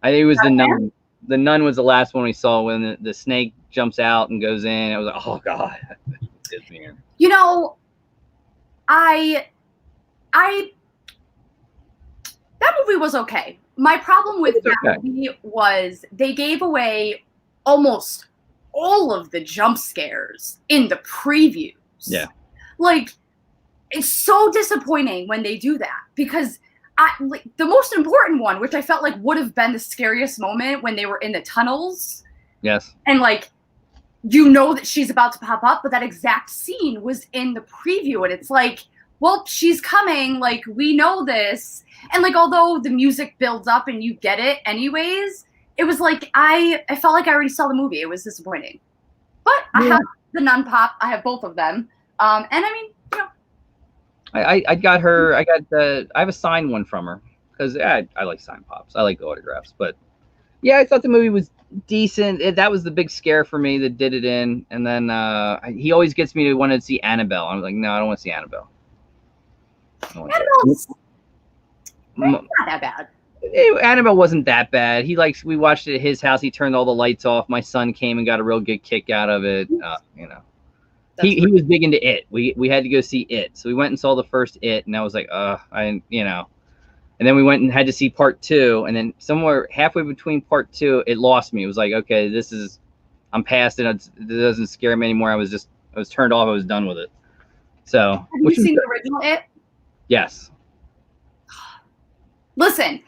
I think it was The Nun. The Nun was the last one we saw, when the snake jumps out and goes in. I was like, oh God. You know, that movie was okay. My problem with that movie was they gave away almost all of the jump scares in the previews. Yeah. Like, it's so disappointing when they do that, because the most important one, which I felt like would have been the scariest moment, when they were in the tunnels. Yes. And like, you know that she's about to pop up, but that exact scene was in the preview, and it's like, well, she's coming, like, we know this. And like, although the music builds up and you get it anyways, it was like, I felt like I already saw the movie. It was disappointing. But yeah. I have the Nun Pop. I have both of them. And I mean, you know. I have a signed one from her, because I like signed pops. I like the autographs. But yeah, I thought the movie was decent. That was the big scare for me that did it in. And then he always gets me to want to see Annabelle. I was like, no, I don't want to see Annabelle. Annabelle's not that bad. Annabelle wasn't that bad. We watched it at his house. He turned all the lights off. My son came and got a real good kick out of it. He was big into It. We had to go see It, so we went and saw the first It, and I was like, and then we went and had to see part 2, and then somewhere halfway between part 2, it lost me. It was like, okay, I'm past it. It doesn't scare me anymore. I was turned off. I was done with it. So, have you seen the original It? Yes. Listen,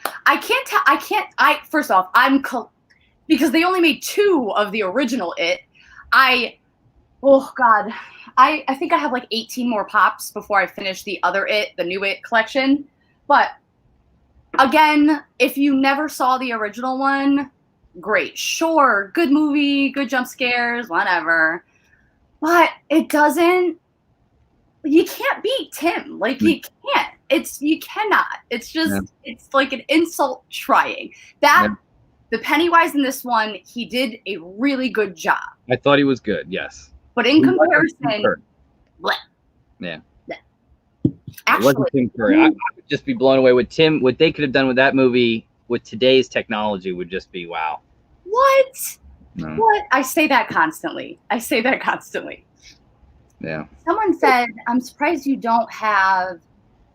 first off, because they only made 2 of the original It. Oh God, I think I have like 18 more pops before I finish the other It, the new It collection. But again, if you never saw the original one, great. Sure, good movie, good jump scares, whatever. But you can't beat Tim. Like, you can't. You cannot. It's just, It's like an insult trying. The Pennywise in this one, he did a really good job. I thought he was good, yes. But in comparison Blech. Yeah. It Actually, wasn't Tim Curry. I would just be blown away with Tim. What they could have done with that movie with today's technology would just be wow. what? No. What? I say that constantly. Yeah. Someone said, I'm surprised you don't have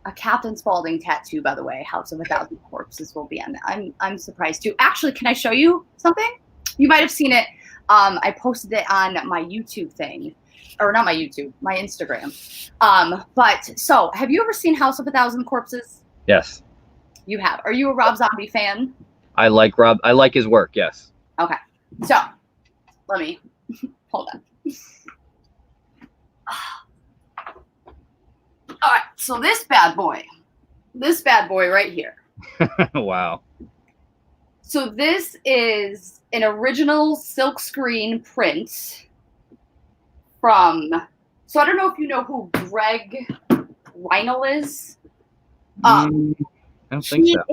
a Captain Spaulding tattoo, by the way. House of a Thousand Corpses will be on that. I'm surprised too. Actually, can I show you something? You might have seen it. I posted it on my YouTube thing. Or not my YouTube, my Instagram. But so have you ever seen House of a Thousand Corpses? Yes. You have. Are you a Rob Zombie fan? I like Rob. I like his work. Yes. Okay. So let me hold on. All right, so this bad boy right here. Wow. So this is an original silkscreen print from, so I don't know if you know who Greg Reinl is. I don't think so.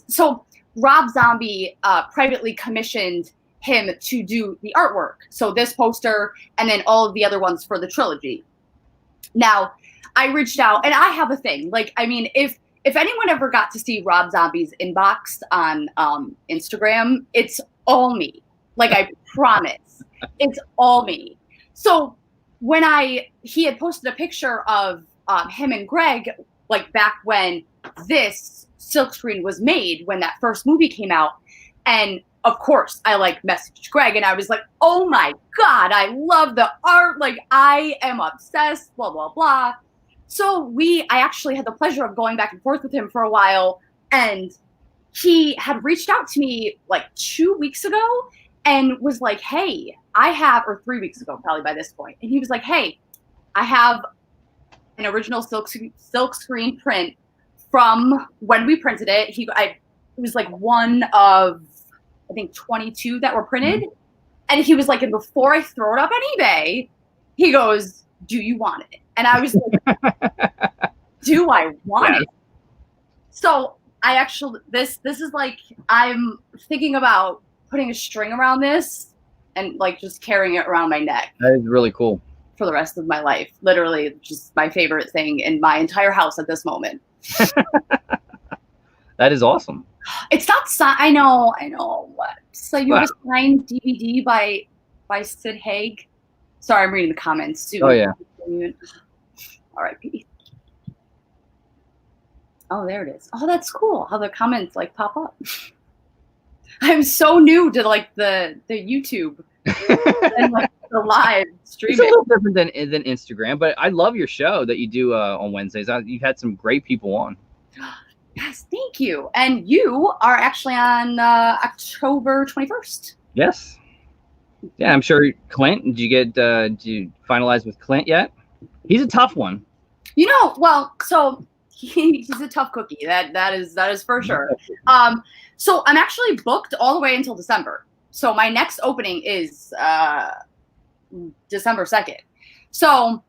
So Rob Zombie privately commissioned him to do the artwork. So this poster and then all of the other ones for the trilogy. Now, I reached out, and I have a thing. Like, I mean, if anyone ever got to see Rob Zombie's inbox on Instagram, it's all me. Like, I promise, it's all me. So when he had posted a picture of him and Greg, like back when this silkscreen was made, when that first movie came out, and of course, I like messaged Greg and I was like, oh my God, I love the art. Like, I am obsessed, blah, blah, blah. So I actually had the pleasure of going back and forth with him for a while. And he had reached out to me like 2 weeks ago and was like, hey, or 3 weeks ago, probably by this point. And he was like, hey, I have an original silk screen print from when we printed it. It was like one of, I think 22 that were printed. And he was like, and before I throw it up on eBay, he goes, do you want it? And I was like, do I want it? So I actually, this is like, I'm thinking about putting a string around this and like just carrying it around my neck. That is really cool. For the rest of my life. Literally just my favorite thing in my entire house at this moment. That is awesome. It's not signed. I know. What? So you have a signed DVD by Sid Haig. Sorry, I'm reading the comments too. Oh yeah. R.I.P. Oh, there it is. Oh, that's cool. How the comments like pop up. I'm so new to like the YouTube and like the live streaming. It's a little different than Instagram, but I love your show that you do on Wednesdays. You've had some great people on. Yes, thank you. And you are actually on October 21st. Yes. Yeah, I'm sure. Clint, did you finalize with Clint yet? He's a tough one. You know, well, so he's a tough cookie. That is for sure. So I'm actually booked all the way until December. So my next opening is December 2nd. So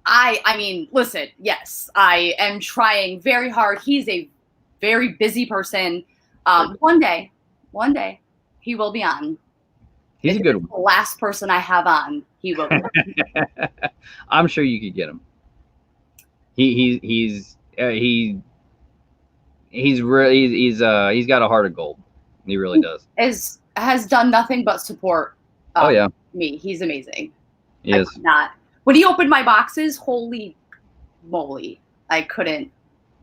I mean, listen, yes, I am trying very hard. He's a very busy person. One day he will be on. He's a good one. The last person I have on, he will be on. I'm sure you could get him. He's got a heart of gold. He really does. Has done nothing but support me. He's amazing. He is. When he opened my boxes, holy moly, I couldn't.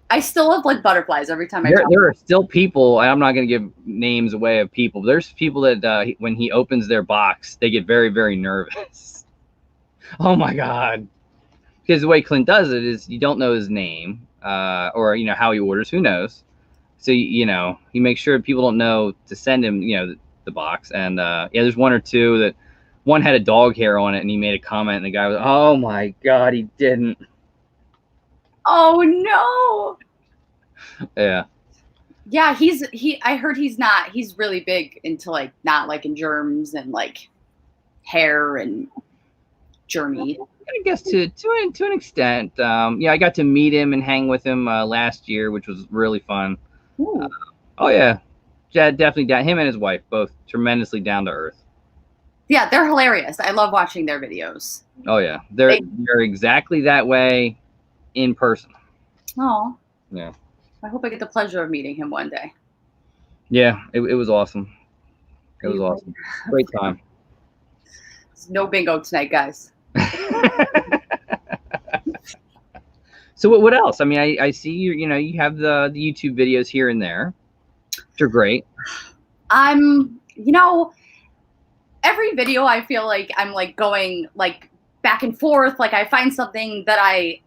I still have like butterflies every time There are still people, and I'm not going to give names away of people. There's people that when he opens their box, they get very, very nervous. Oh my God. Because the way Clint does it is you don't know his name or, how he orders. Who knows? So, he makes sure people don't know to send him, the box. And there's one or two that one had a dog hair on it and he made a comment and the guy was, oh my God, he didn't. Oh no. Yeah. Yeah, I heard he's really big into like not liking germs and like hair and germy. I guess to an extent. I got to meet him and hang with him last year, which was really fun. Oh yeah. Definitely down. Him and his wife, both tremendously down to earth. Yeah, they're hilarious. I love watching their videos. Oh yeah, they're exactly that way in person. Oh, Yeah. I hope I get the pleasure of meeting him one day. Yeah, it was awesome. It was awesome. Great time. No bingo tonight, guys. So what else? I mean, I see you have the YouTube videos here and there, which are great. Every video I feel like I'm like going like back and forth. Like I find something that I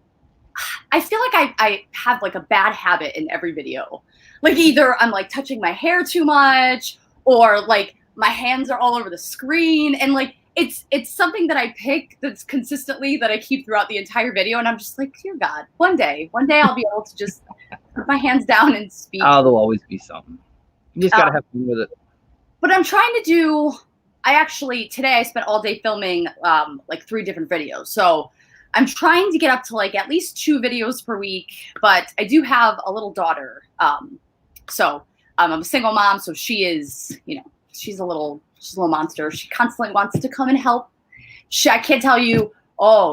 feel like I have like a bad habit in every video. Like either I'm like touching my hair too much, or like my hands are all over the screen, and like it's something that I pick that's consistently that I keep throughout the entire video, and I'm just like, dear God, one day I'll be able to just put my hands down and speak. Oh, there'll always be something. You just gotta have fun with it. But I'm trying to do. Today I spent all day filming like 3 different videos, so I'm trying to get up to like at least 2 videos per week. But I do have a little daughter, so I'm a single mom, so she is, she's a little monster. She constantly wants to come and help. I can't tell you,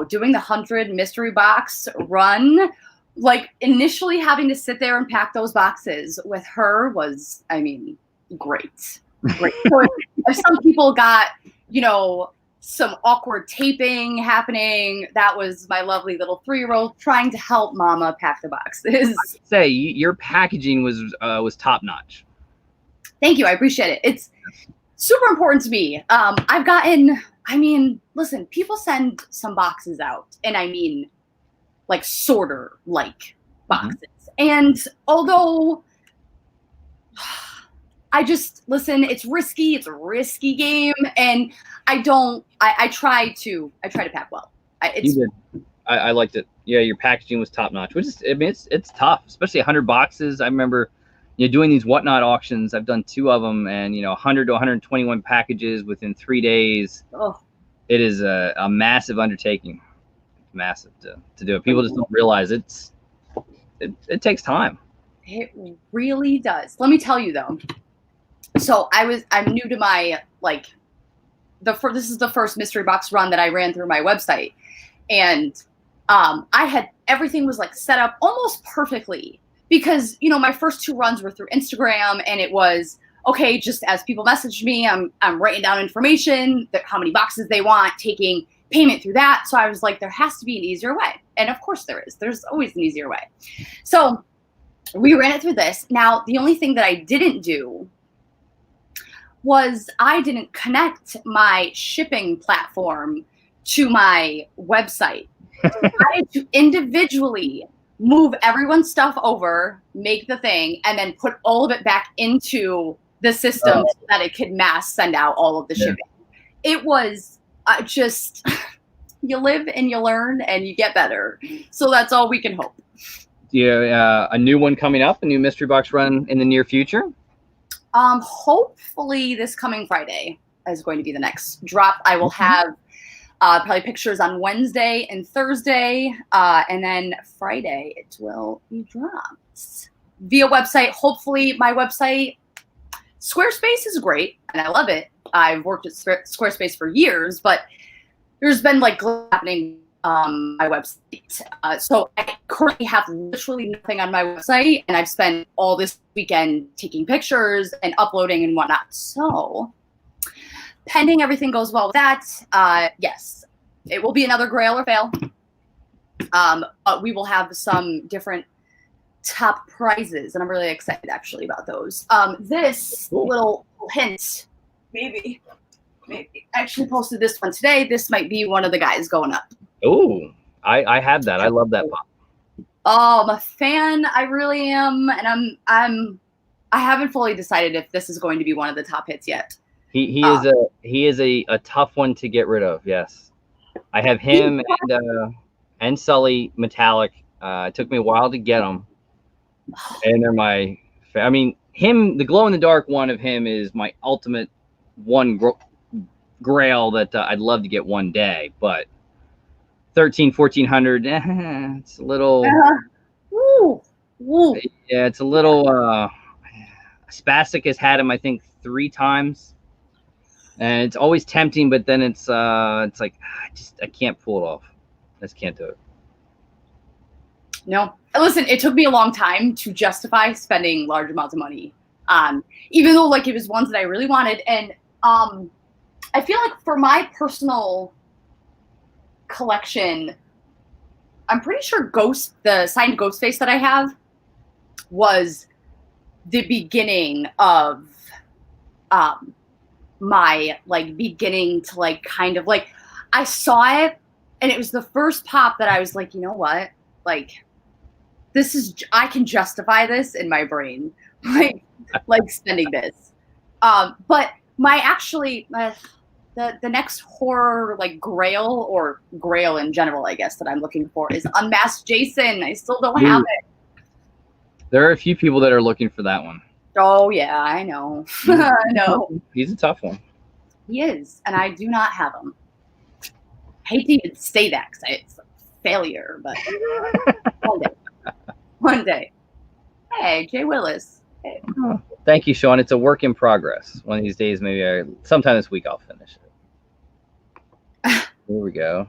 doing the 100 mystery box run, like initially having to sit there and pack those boxes with her was, great. Great. So if some people got, some awkward taping happening, that was my lovely little 3-year-old trying to help mama pack the boxes. I'd say your packaging was top notch. Thank you. I appreciate it. It's super important to me. I've gotten, listen, people send some boxes out, and like sorter like boxes. And although it's risky. It's a risky game, and I try to pack well. You did. I liked it. Yeah, your packaging was top notch, which is, it's tough, especially 100 boxes. I remember, doing these Whatnot auctions. I've done 2 of them, and 100 to 121 packages within 3 days. Oh, it is a massive undertaking. Massive to do it. People just don't realize it takes time. It really does. Let me tell you though. So I'm new to my this is the first mystery box run that I ran through my website, and I had everything was like set up almost perfectly because my first 2 runs were through Instagram, and it was okay. Just as people messaged me, I'm writing down information, how many boxes they want, taking payment through that. So I was like, there has to be an easier way, and of course there is. There's always an easier way. So we ran it through this. Now the only thing that I didn't do was I didn't connect my shipping platform to my website. So I had to individually move everyone's stuff over, make the thing, and then put all of it back into the system so that it could mass send out all of the shipping. It was just, you live and you learn and you get better. So that's all we can hope. Yeah, a new one coming up, a new mystery box run in the near future? Hopefully this coming Friday is going to be the next drop. I will have probably pictures on Wednesday and Thursday, and then Friday it will be dropped via website. Hopefully my website, Squarespace is great and I love it. I've worked at Squarespace for years, but there's been like happening my website. So I currently have literally nothing on my website, and I've spent all this weekend taking pictures and uploading and whatnot. So pending everything goes well with that, yes, it will be another Grail or Fail. But we will have some different top prizes, and I'm really excited actually about those. This little hint, maybe I actually posted this one today. This might be one of the guys going up. Oh, I have that. I love that pop. Oh, I'm a fan. I really am, and I haven't fully decided if this is going to be one of the top hits yet. He is a tough one to get rid of. Yes, I have him and Sully metallic. It took me a while to get them, and they're my. The glow in the dark one of him is my ultimate one grail that I'd love to get one day, but 1400, it's a little. Woo. Yeah, it's a little. Spastic has had him, I think, 3 times. And it's always tempting, but then it's like I can't pull it off. I just can't do it. No. Listen, it took me a long time to justify spending large amounts of money on, even though like it was ones that I really wanted. And I feel like for my personal collection, I'm pretty sure the signed Ghostface that I have was the beginning of my like beginning to like kind of like I saw it and it was the first pop that I was like, you know what? Like this is I can justify this in my brain. like spending this. But my actually the next horror like grail or grail in general, I guess, that I'm looking for is Unmasked Jason. I still don't have it. There are a few people that are looking for that one. Oh yeah, I know. I know. He's a tough one. He is, and I do not have him. I hate to even say that because it's a failure, but one day. Hey, Jay Willis. Hey. Oh, thank you, Sean. It's a work in progress. One of these days, maybe sometime this week, I'll finish it. Here we go.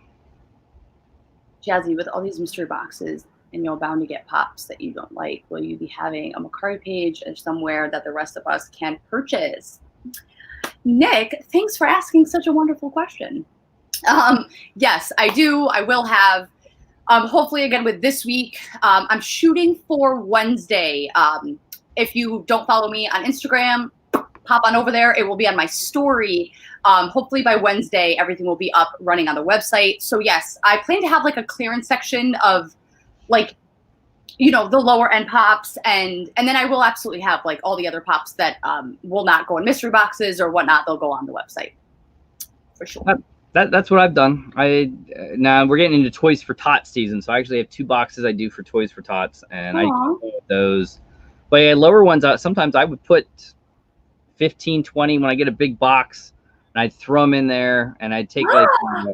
Jassy, with all these mystery boxes, and you're bound to get pops that you don't like, will you be having a Macari page or somewhere that the rest of us can purchase? Nick, thanks for asking such a wonderful question. Yes, I do. I will have, hopefully again with this week, I'm shooting for Wednesday. If you don't follow me on Instagram, pop on over there. It will be on my story. Hopefully by Wednesday, everything will be up running on the website. So yes, I plan to have like a clearance section of like, you know, the lower end pops. And then I will absolutely have like all the other pops that will not go in mystery boxes or whatnot. They'll go on the website for sure. That's what I've done. Now we're getting into Toys for Tots season. So I actually have 2 boxes I do for Toys for Tots, and I do those. But yeah, lower ones, sometimes I would put 15, 20 when I get a big box, and I'd throw them in there, and I'd take like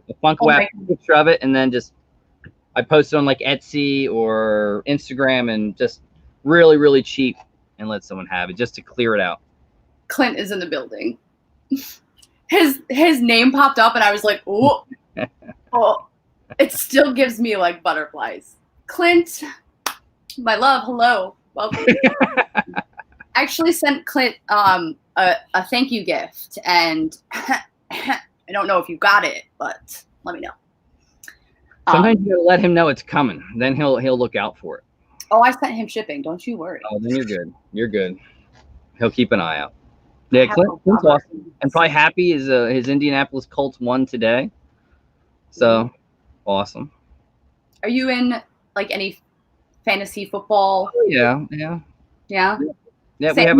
a Funko app picture of it, and then just I post it on like Etsy or Instagram, and just really, really cheap, and let someone have it just to clear it out. Clint is in the building. His name popped up, and I was like, oh, oh. It still gives me like butterflies. Clint, my love, hello. Welcome. I actually sent Clint a thank you gift, and I don't know if you got it, but let me know. Sometimes you gotta let him know it's coming. Then he'll look out for it. Oh, I sent him shipping. Don't you worry. Oh, then you're good. You're good. He'll keep an eye out. Yeah, Clint's awesome, and probably happy his Indianapolis Colts won today. So awesome. Are you in like any fantasy football? Oh, yeah. We have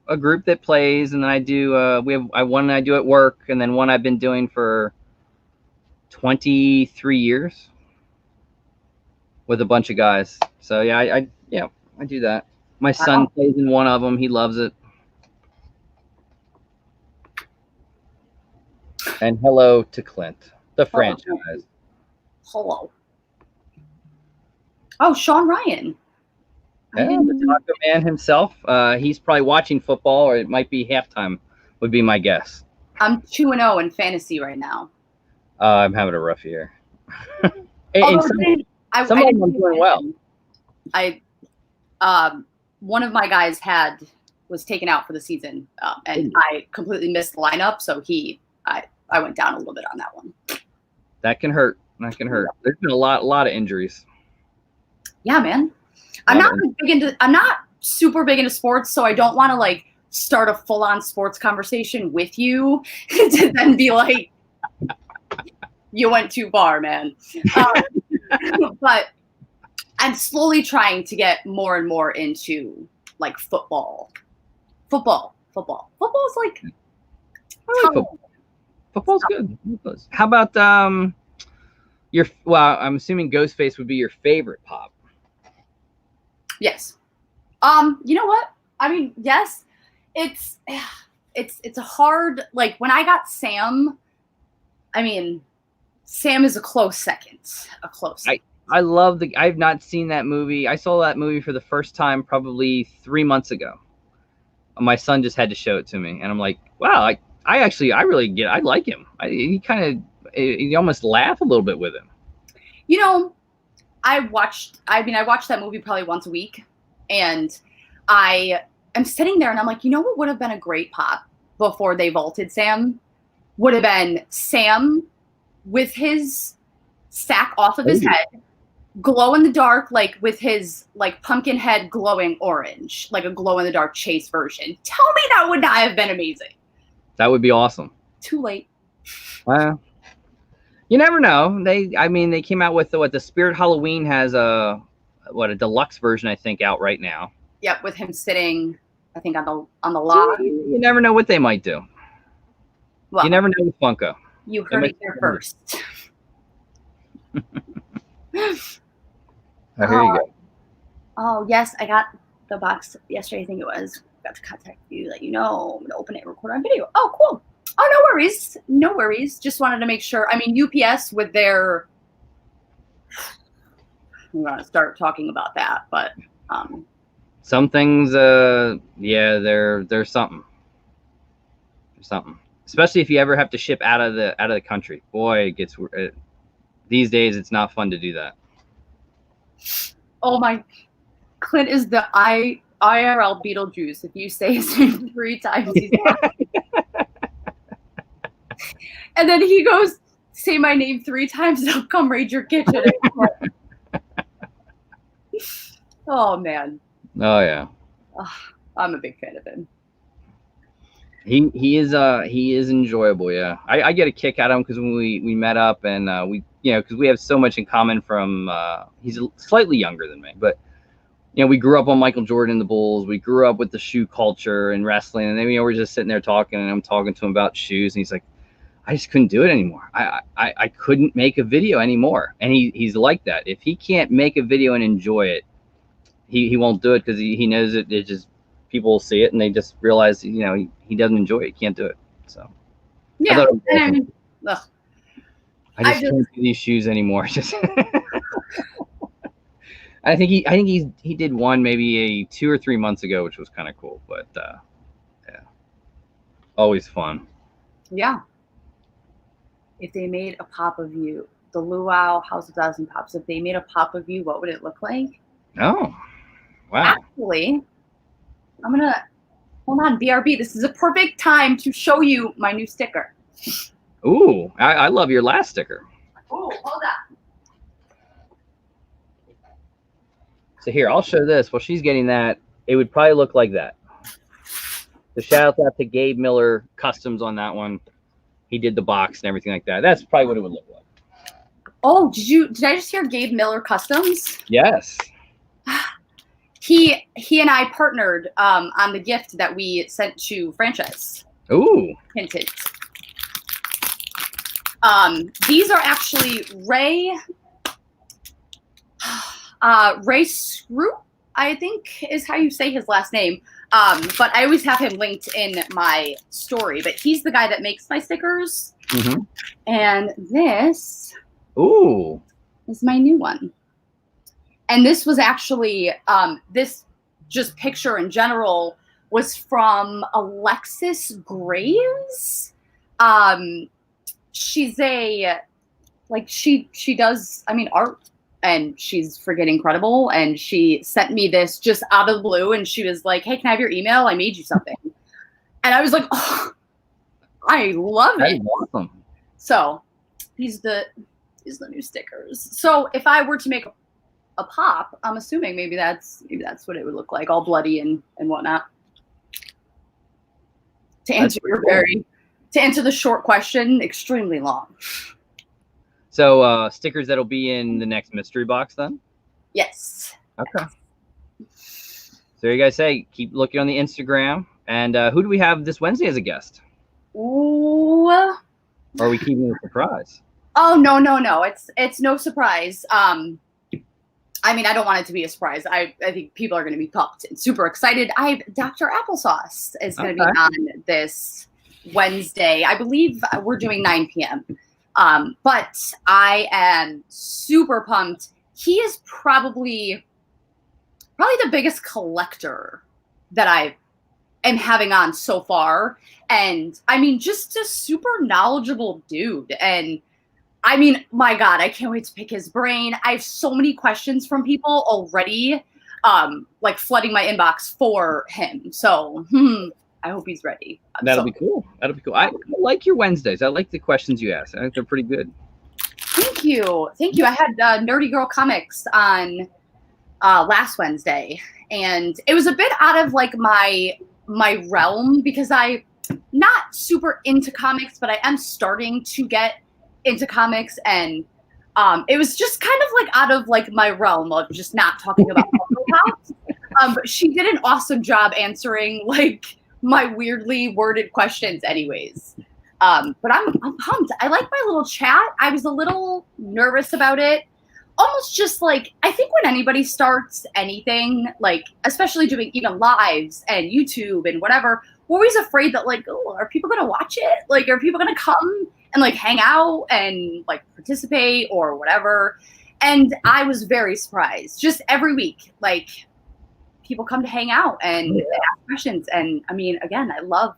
a group that plays, and then I do. One I do at work, and then one I've been doing for 23 years with a bunch of guys. So yeah, I do that. My son plays in one of them. He loves it. And hello to Clint, the franchise. Hello. Oh, Sean Ryan. Yeah, the Taco Man himself. He's probably watching football, or it might be halftime, would be my guess. I'm 2-0 in fantasy right now. I'm having a rough year. Some of them I'm doing well. One of my guys was taken out for the season, and I completely missed the lineup, so I went down a little bit on that one. That can hurt. There's been a lot of injuries. Yeah, man. I'm not super big into sports, so I don't want to like start a full-on sports conversation with you to then be like, you went too far, man. But I'm slowly trying to get more and more into like football. Football is like, I like football. Football's good. How about I'm assuming Ghostface would be your favorite pop. Yes. You know what? I mean, yes. It's a hard, like when I got Sam, I mean, Sam is a close second. I love I've not seen that movie. I saw that movie for the first time probably 3 months ago. My son just had to show it to me, and I'm like, wow, I like him. You almost laugh a little bit with him. You know, I watched that movie probably once a week, and I am sitting there and I'm like, you know what would have been a great pop before they vaulted Sam? Would have been Sam with his sack off of his head, glow in the dark, like with his like pumpkin head glowing orange, like a glow in the dark Chase version. Tell me that would not have been amazing. That would be awesome. Too late. Well, you never know. They came out with the Spirit Halloween has a deluxe version, I think, out right now. Yep, with him sitting, I think, on the log. You never know what they might do. Well, you never know with Funko. You heard it here first. Oh, here you go. Oh, yes, I got the box yesterday, I think it was. Got to contact you, let you know. I'm going to open it and record on video. Oh, cool. Oh, no worries. No worries. Just wanted to make sure. I mean, UPS with their... I'm going to start talking about that, but... Some things, yeah, there's something. There's something. Especially if you ever have to ship out of the country. Boy, these days it's not fun to do that. Oh my, Clint is the IRL Beetlejuice. If you say his name 3 times, he's and then he goes, say my name 3 times and I'll come raid your kitchen. Oh man. Oh yeah. I'm a big fan of him. He is enjoyable. Yeah, I get a kick out of him because when we met up and because we have so much in common from he's slightly younger than me, but we grew up on Michael Jordan, the Bulls. We grew up with the shoe culture and wrestling, and then we're just sitting there talking, and I'm talking to him about shoes, and he's like, I just couldn't do it anymore. I couldn't make a video anymore, and he's like that. If he can't make a video and enjoy it, he won't do it because he knows it just. People will see it and they just realize, he doesn't enjoy it. He can't do it. So yeah, I just can't do these shoes anymore. Just I think he did one maybe 2 or 3 months ago, which was kind of cool. But yeah, always fun. Yeah. If they made a pop of you, the Luau House of 1,000 Pops, if they made a pop of you, what would it look like? Oh, wow. Actually, I'm going to, hold on, BRB. This is a perfect time to show you my new sticker. Ooh, I love your last sticker. Oh, hold on. So here, I'll show this. While she's getting that, it would probably look like that. The shout out to Gabe Miller Customs on that one. He did the box and everything like that. That's probably what it would look like. Oh, did I just hear Gabe Miller Customs? Yes. He and I partnered on the gift that we sent to franchise. Ooh. Hinted. These are actually Ray Screw, I think is how you say his last name. But I always have him linked in my story. But he's the guy that makes my stickers. Mm-hmm. And this is my new one. And this was actually, this just picture in general was from Alexis Graves. She's she does, art, and she's freaking incredible. And she sent me this just out of the blue, and she was like, hey, can I have your email? I made you something. And I was like, oh, I love it. That's awesome. So these are the new stickers. So if I were to make a pop, I'm assuming maybe that's what it would look like, all bloody and whatnot. To answer the short question, extremely long. So stickers that'll be in the next mystery box then? Yes. Okay. So there you guys say, keep looking on the Instagram. And who do we have this Wednesday as a guest? Ooh. Or are we keeping it a surprise? Oh, no. It's no surprise. I don't want it to be a surprise. I think people are going to be pumped and super excited. Dr. Applesauce is going to be on this Wednesday. I believe we're doing 9 p.m. But I am super pumped. He is probably the biggest collector that I've am having on so far. And I mean, just a super knowledgeable dude. And I mean, my God, I can't wait to pick his brain. I have so many questions from people already, like flooding my inbox for him. So I hope he's ready. That'll be cool. That'll be cool. I like your Wednesdays. I like the questions you ask. I think they're pretty good. Thank you. Thank you. I had Nerdy Girl Comics on last Wednesday, and it was a bit out of like my realm because I'm not super into comics, but I am starting to get into comics, and it was just kind of like out of like my realm of just not talking about Pops. But she did an awesome job answering like my weirdly worded questions anyways. But I'm pumped. I like my little chat. I was a little nervous about it. Almost just like, I think when anybody starts anything, like especially doing even lives and YouTube and whatever, we're always afraid that like, oh, are people gonna watch it? Like, are people gonna come and like hang out and like participate or whatever? And I was very surprised. Just every week, like people come to hang out and ask questions. And I mean, again, I love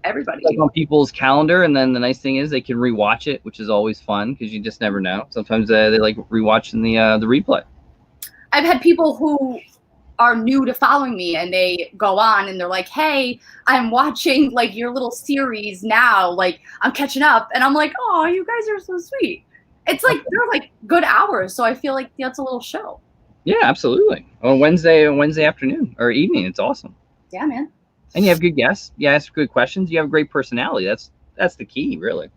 everybody. Like on people's calendar, and then the nice thing is they can rewatch it, which is always fun because you just never know. Sometimes they like rewatching the replay. I've had people who are new to following me and they go on and they're like, hey, I'm watching like your little series now, like I'm catching up, and I'm like, oh, you guys are so sweet. It's like they're like good hours, so I feel like that's a little show. Yeah, absolutely. On Wednesday afternoon or evening, it's awesome. Yeah, man. And you have good guests. You ask good questions. You have a great personality. That's the key, really.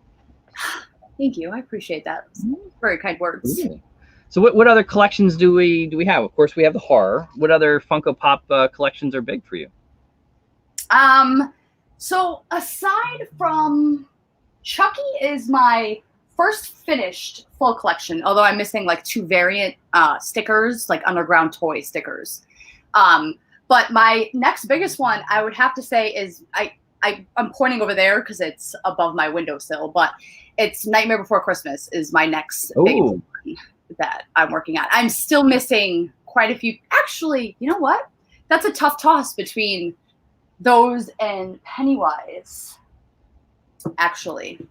Thank you. I appreciate that. Very kind words. Really? So what other collections do we have? Of course, we have the horror. What other Funko Pop collections are big for you? So aside from Chucky is my first finished full collection, although I'm missing like 2 variant stickers, like Underground Toy stickers. But my next biggest one, I would have to say, is I'm pointing over there because it's above my windowsill, but it's Nightmare Before Christmas is my next biggest one that I'm working on. I'm still missing quite a few. Actually, you know what? That's a tough toss between those and Pennywise. Actually,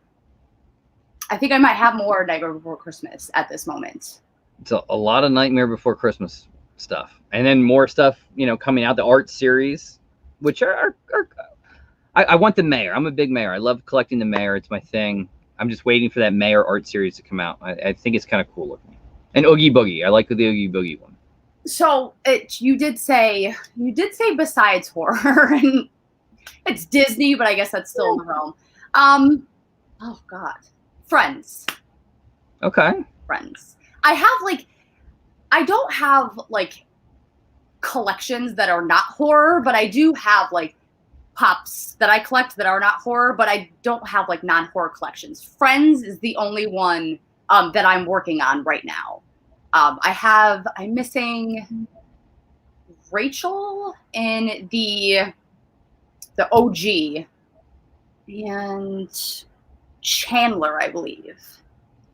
I think I might have more Nightmare Before Christmas at this moment. It's a lot of Nightmare Before Christmas stuff, and then more stuff, coming out, the art series, which I want the Mayor. I'm a big Mayor. I love collecting the Mayor. It's my thing. I'm just waiting for that Mayor art series to come out. I think it's kind of cool looking. And Oogie Boogie. I like the Oogie Boogie one. So you did say besides horror, and it's Disney, but I guess that's still in the realm. Oh God, Friends. Okay. Friends. I don't have like collections that are not horror, but I do have like pops that I collect that are not horror, but I don't have like non-horror collections. Friends is the only one that I'm working on right now. I'm missing Rachel in the OG and Chandler, I believe.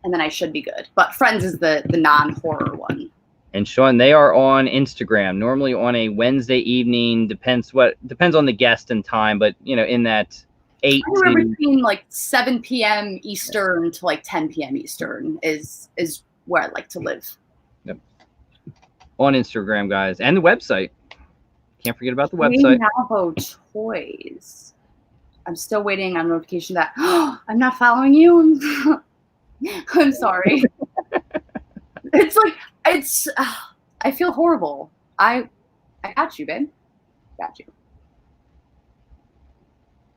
And then I should be good. But Friends is the non-horror one. And Sean, they are on Instagram, normally on a Wednesday evening. Depends on the guest and time, but in that 8 to between like 7 p.m. Eastern to like 10 p.m. Eastern is where I like to live. Yep. On Instagram, guys, and the website. Can't forget about the website. Bravo Toys. I'm still waiting on notification that I'm not following you. I'm sorry. I feel horrible. I got you, babe. Got you.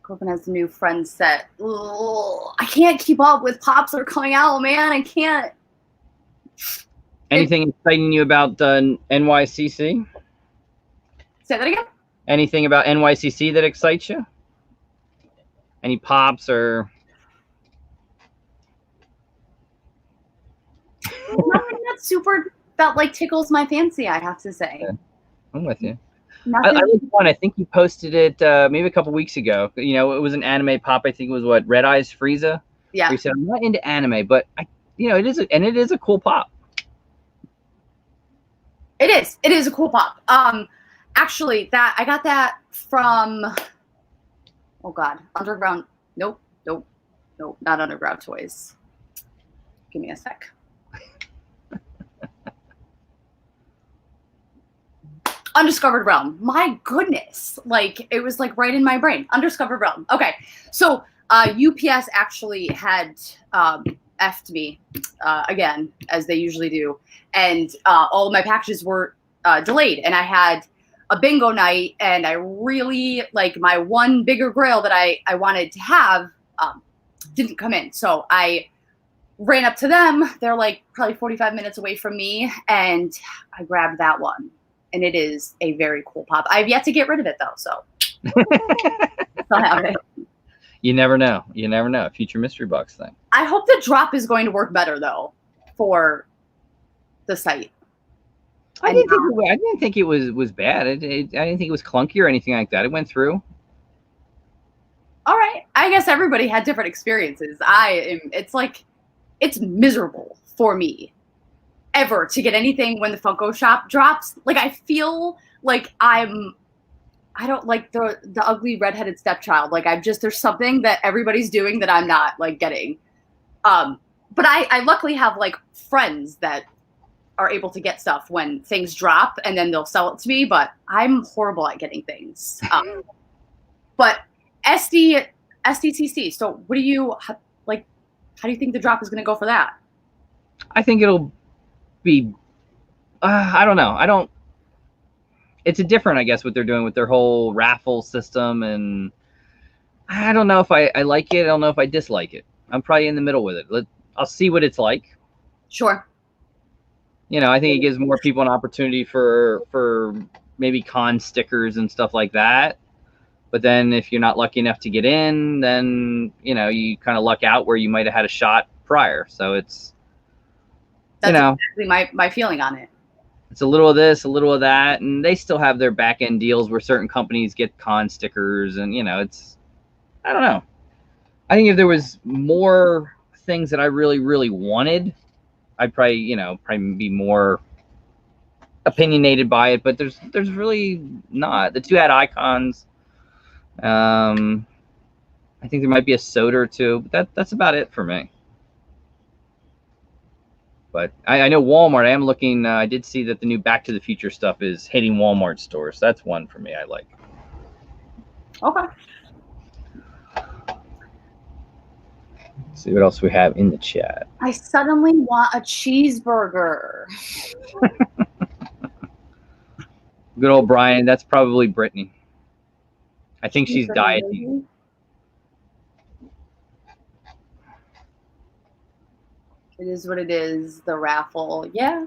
Corbin has the new Friends set. Ugh, I can't keep up with pops that are coming out, man. I can't. Anything exciting you about NYCC? Say that again? Anything about NYCC that excites you? Any pops or... Nothing that like tickles my fancy, I have to say. Yeah, I'm with you. I like one. I think you posted it maybe a couple weeks ago. It was an anime pop. I think it was what, Red Eyes Frieza. Yeah. You said I'm not into anime, but it is a cool pop. It is a cool pop. Actually, I got that from, oh God, Underground. Nope, not Underground Toys. Give me a sec. Undiscovered Realm. My goodness. Like, it was like right in my brain. Undiscovered Realm. Okay. So UPS actually had effed me again, as they usually do. And all of my packages were delayed. And I had a bingo night, and I really, like, my one bigger grail that I wanted to have didn't come in. So I ran up to them. They're like probably 45 minutes away from me. And I grabbed that one. And it is a very cool pop. I've yet to get rid of it, though, so still have it. You never know. You never know. Future mystery box thing. I hope the drop is going to work better, though, for the site. I didn't think it was bad. I didn't think it was clunky or anything like that. It went through. All right. I guess everybody had different experiences. It's miserable for me ever to get anything when the Funko Shop drops. Like, I feel like I don't like the ugly redheaded stepchild. Like, there's something that everybody's doing that I'm not, like, getting. But I luckily have, like, friends that are able to get stuff when things drop, and then they'll sell it to me, but I'm horrible at getting things. But SDCC, so what do you, like, how do you think the drop is going to go for that? I think it'll be, I don't know. It's a different, I guess, what they're doing with their whole raffle system, and I don't know if I like it. I don't know if I dislike it. I'm probably in the middle with it. I'll see what it's like. Sure. You know, I think it gives more people an opportunity for maybe con stickers and stuff like that. But then if you're not lucky enough to get in, then, you know, you kind of luck out where you might have had a shot prior. So it's, that's exactly my feeling on it. It's a little of this, a little of that, and they still have their back end deals where certain companies get con stickers, and, you know, it's, I don't know. I think if there was more things that I really, really wanted, I'd probably be more opinionated by it, but there's really not. The two had icons. I think there might be a soda or two, but that's about it for me. But I know Walmart, I am looking, I did see that the new Back to the Future stuff is hitting Walmart stores. So that's one for me I like. Okay. Let's see what else we have in the chat. I suddenly want a cheeseburger. Good old Brian. That's probably Brittany. I think she's dieting. It is what it is. The raffle. Yeah.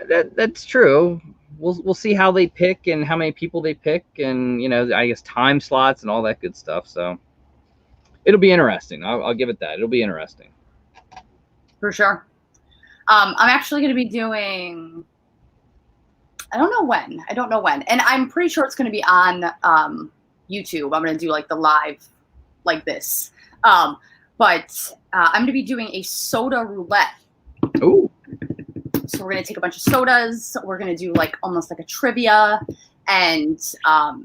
That's true. We'll see how they pick and how many people they pick, and, you know, I guess time slots and all that good stuff. So it'll be interesting. I'll give it that. It'll be interesting. For sure. I'm actually going to be doing, I don't know when. And I'm pretty sure it's going to be on YouTube. I'm going to do, like, the live like this. But I'm going to be doing a soda roulette. Ooh. So we're going to take a bunch of sodas. We're going to do, like, almost like a trivia. And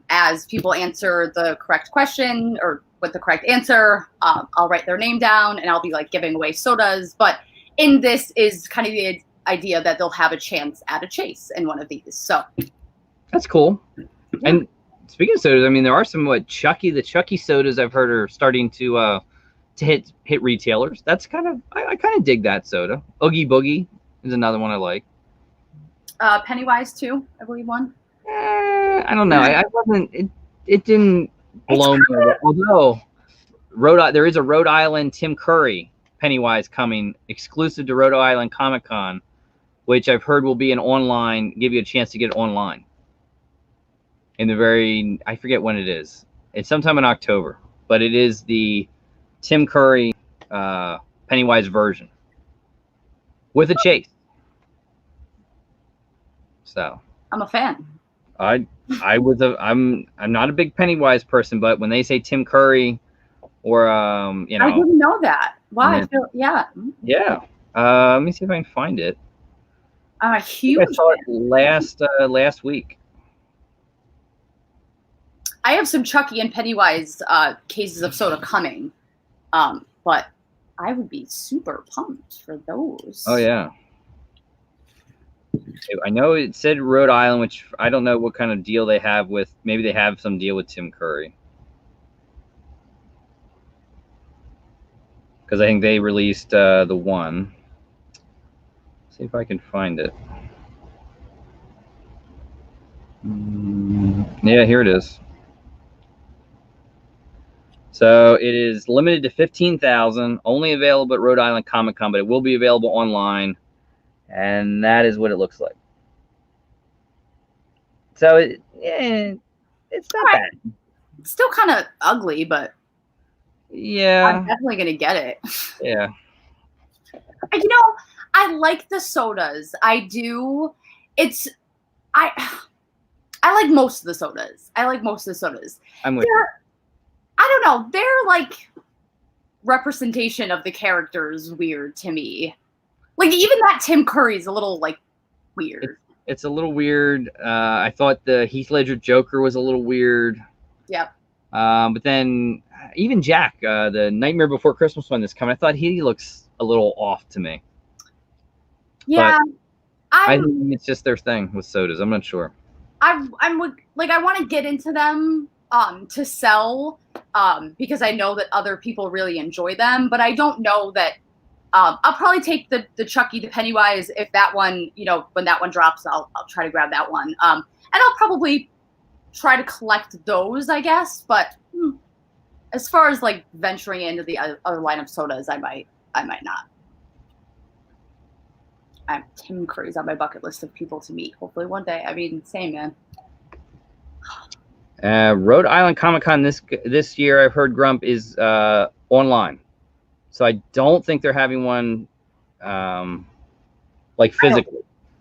as people answer the correct question or with the correct answer, I'll write their name down, and I'll be, like, giving away sodas. But in this is kind of the idea that they'll have a chance at a chase in one of these. So that's cool. Yeah. And speaking of sodas, I mean, there are some the Chucky sodas I've heard are starting to hit retailers. That's kind of, I kind of dig that soda. Oogie Boogie is another one I like. Pennywise too, I believe one. I don't know. I wasn't. It didn't blow me away. Although there is a Rhode Island Tim Curry Pennywise coming exclusive to Rhode Island Comic Con, which I've heard will be give you a chance to get it online. I forget when it is. It's sometime in October, but it is the Tim Curry Pennywise version with a chase. So I'm a fan. I'm not a big Pennywise person, but when they say Tim Curry or I didn't know that. Wow. Yeah. Let me see if I can find it. I'm a I huge saw it fan. last week. I have some Chucky and Pennywise cases of soda coming, but I would be super pumped for those. Oh yeah. I know it said Rhode Island, which I don't know what kind of deal they have with. Maybe they have some deal with Tim Curry, because I think they released the one. See if I can find it. Yeah, here it is. So it is limited to 15,000, only available at Rhode Island Comic Con, but it will be available online, and that is what it looks like. So it's not bad. It's still kind of ugly, but Yeah, I'm definitely gonna get it. yeah. You know, I like the sodas. I do. I like most of the sodas. I'm with you. I don't know. Their like representation of the character is weird to me. Like even that Tim Curry's a little like weird. It's a little weird. I thought the Heath Ledger Joker was a little weird. Yep. But then even Jack, the Nightmare Before Christmas one that's coming, I thought he looks a little off to me. Yeah. But I think it's just their thing with sodas. I'm not sure. I'm like I want to get into them to sell because I know that other people really enjoy them, but I don't know that I'll probably take the Chucky, the Pennywise, if that one, when that one drops, I'll try to grab that one. And I'll probably try to collect those, I guess. But as far as like venturing into the other line of sodas, I might not. Tim Curry's on my bucket list of people to meet. Hopefully one day. I mean, same man. Rhode Island Comic Con this year, I've heard Grump is online, so I don't think they're having one like physically.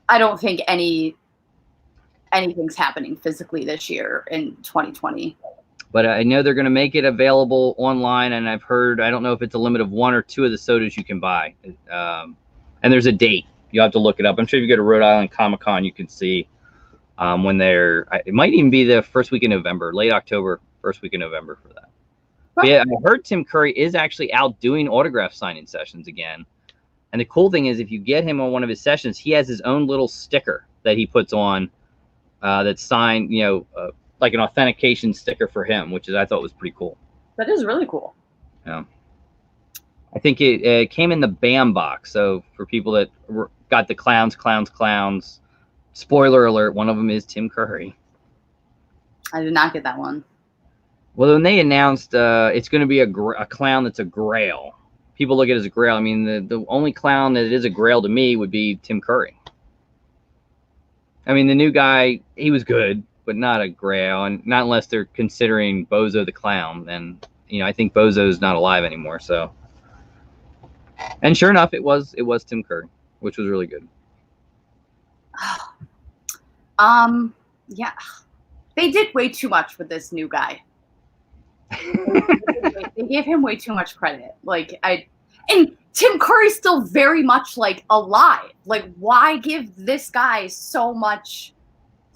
I don't think anything's happening physically this year in 2020. But I know they're going to make it available online, and I've heard, I don't know if it's a limit of 1 or 2 of the sodas you can buy, and there's a date. You'll have to look it up. I'm sure if you go to Rhode Island Comic Con, you can see when it might even be the first week in November, late October, first week in November for that. But yeah, I heard Tim Curry is actually out doing autograph signing sessions again. And the cool thing is, if you get him on one of his sessions, he has his own little sticker that he puts on that's signed, like an authentication sticker for him, which I thought was pretty cool. That is really cool. Yeah. I think it came in the BAM box. So for people that got the clowns, spoiler alert, one of them is Tim Curry. I did not get that one. Well, when they announced it's going to be a clown that's a grail, people look at it as a grail. I mean, the only clown that is a grail to me would be Tim Curry. I mean, the new guy, he was good, but not a grail, and not unless they're considering Bozo the Clown. And I think Bozo's not alive anymore. So, and sure enough, it was Tim Curry, which was really good. Yeah, they did way too much with this new guy. They gave him way too much credit. And Tim Curry's still very much like alive. Like, why give this guy so much?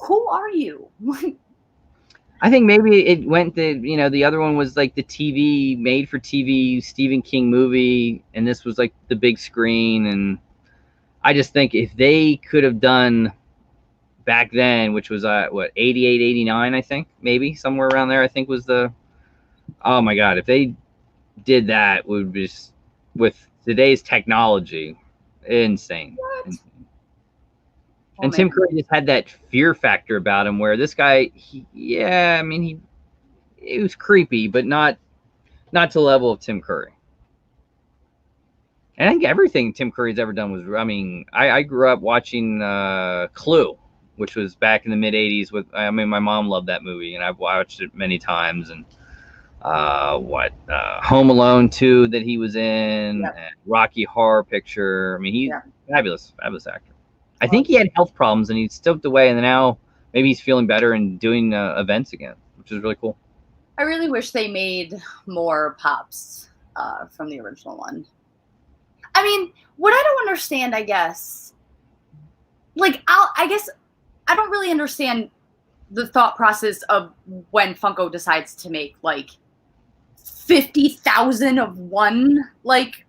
Who are you? I think maybe it went the other one was like the TV, made for TV Stephen King movie, and this was like the big screen. And I just think if they could have done back then, which was 88, 89, I think, maybe somewhere around there, I think was oh my God, if they did that, would be just, with today's technology, insane. And Tim Curry just had that fear factor about him, where this guy, he was creepy, but not to the level of Tim Curry. And I think everything Tim Curry's ever done was, I grew up watching Clue, which was back in the mid 80s my mom loved that movie, and I've watched it many times. And Home Alone 2 that he was in, and Rocky Horror Picture. I mean, he's fabulous actor. I think he had health problems and he stepped away, and now maybe he's feeling better and doing events again, which is really cool. I really wish they made more pops from the original one. I mean, what I don't understand, I guess, like I guess I don't really understand the thought process of when Funko decides to make like 50,000 of one like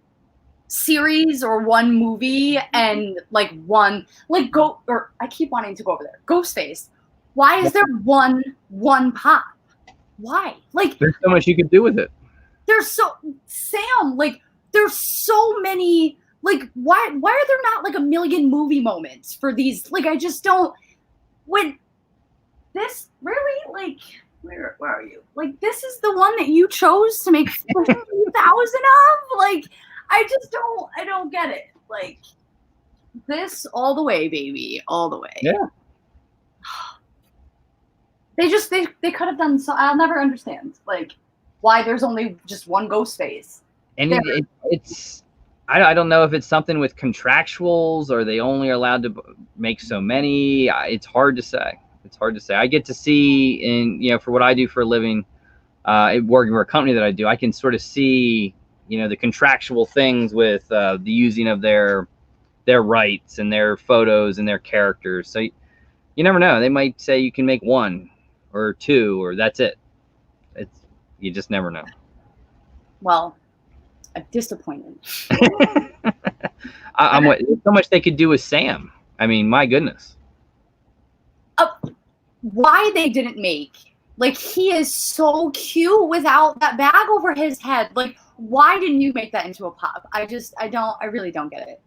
series or one movie and like one like go or I keep wanting to go over there. Ghostface. Why is there one pop? Why? Like There's so much you could do with it. there's so Sam, like there's so many like why are there not like a million movie moments for these? Like I just don't when this really like where are you? Like this is the one that you chose to make 50,000 of? Like I don't get it. Like this all the way, baby, all the way. Yeah. They could have done so. I'll never understand like why there's only just one Ghostface. And I don't know if it's something with contractuals or they only are allowed to make so many. It's hard to say. It's hard to say. I get to see in, for what I do for a living, working for a company that I do, I can sort of see, the contractual things with the using of their rights and their photos and their characters. So you never know. They might say you can make one or two or that's it. You just never know. Well, I'm disappointed. There's so much they could do with Sam. I mean, my goodness. Why they didn't make like he is so cute without that bag over his head. Like, why didn't you make that into a pop? I really don't get it.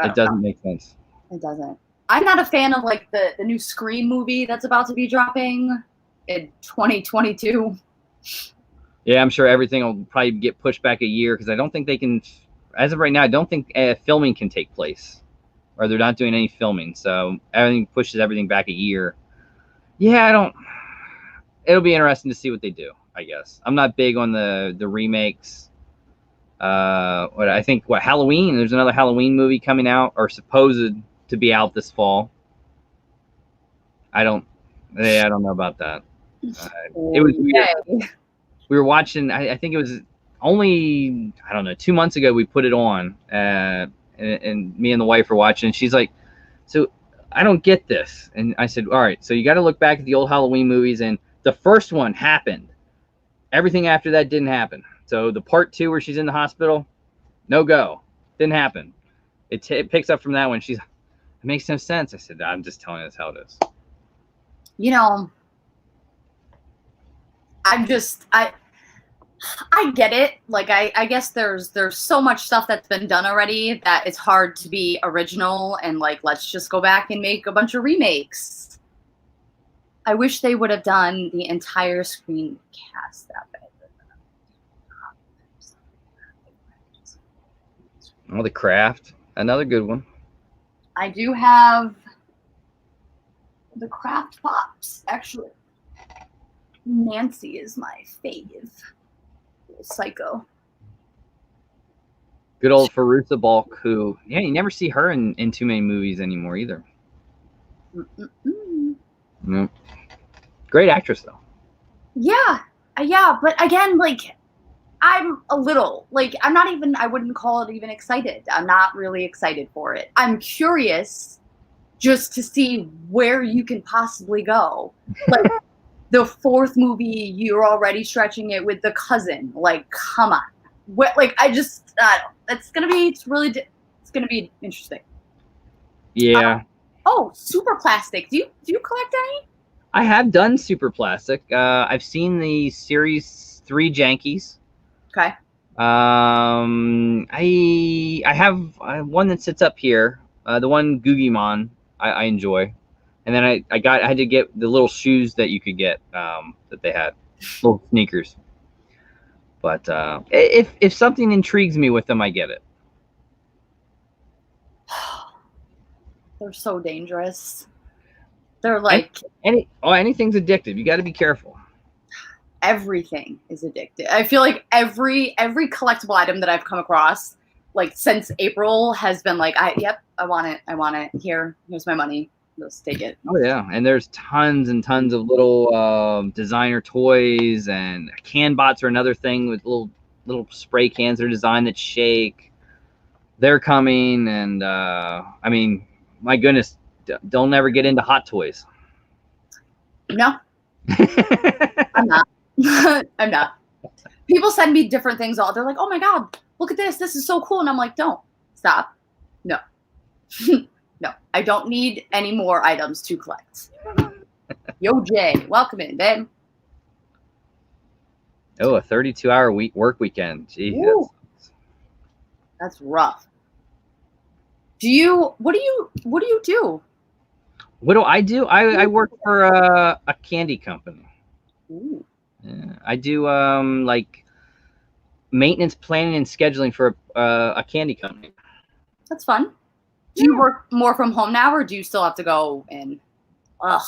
It doesn't make sense. It doesn't. I'm not a fan of like the new Scream movie that's about to be dropping in 2022. Yeah, I'm sure everything will probably get pushed back a year because I don't think they can, as of right now, I don't think filming can take place, or they're not doing any filming. So everything pushes everything back a year. Yeah, it'll be interesting to see what they do, I guess. I'm not big on the remakes. Halloween, there's another Halloween movie coming out or supposed to be out this fall. I don't know about that. It was weird. We were watching, I think it was only, 2 months ago we put it on, and me and the wife were watching, and she's like, so I don't get this. And I said, all right, so you got to look back at the old Halloween movies, and the first one happened. Everything after that didn't happen. So the part 2 where she's in the hospital, no go. Didn't happen. It picks up from that one. It makes no sense. I said, I'm just telling us how it is. I get it. Like I guess there's so much stuff that's been done already that it's hard to be original and like let's just go back and make a bunch of remakes. I wish they would have done the entire screen cast that way. The Craft, another good one. I do have the Craft Pops, actually. Nancy is my fave. Psycho. Good old Farouza Balk, who, you never see her in too many movies anymore either. Nope. Great actress, though. Yeah, but again, like, I'm a little, like, I wouldn't call it even excited. I'm not really excited for it. I'm curious just to see where you can possibly go. Like, the 4th movie, you're already stretching it with the cousin. Like, come on. It's going to be interesting. Yeah. Super Plastic. Do you collect any? I have done Super Plastic. I've seen the Series 3 Jankies. Okay. I have one that sits up here. The one Googimon I enjoy. And then I had to get the little shoes that you could get that they had, little sneakers. But if something intrigues me with them, I get it. They're so dangerous. They're like anything's addictive. You got to be careful. Everything is addictive. I feel like every collectible item that I've come across, like since April, has been like, I want it. Here's my money. Let's take it. Oh yeah, and there's tons and tons of little designer toys, and can bots are another thing with little spray cans that are designed that shake. They're coming, and my goodness, don't ever get into hot toys. No, I'm not. I'm not. People send me different things all. They're like, "Oh my god, look at this! This is so cool!" And I'm like, "Don't stop. No, no. I don't need any more items to collect." Yo, Jay, welcome in, babe. Oh, a 32-hour work weekend. Jeez, that's rough. What do you do? What do I do? I work for a candy company. Ooh. Yeah, I do like maintenance planning and scheduling for a candy company. That's fun. Do you work more from home now, or do you still have to go in? Ugh.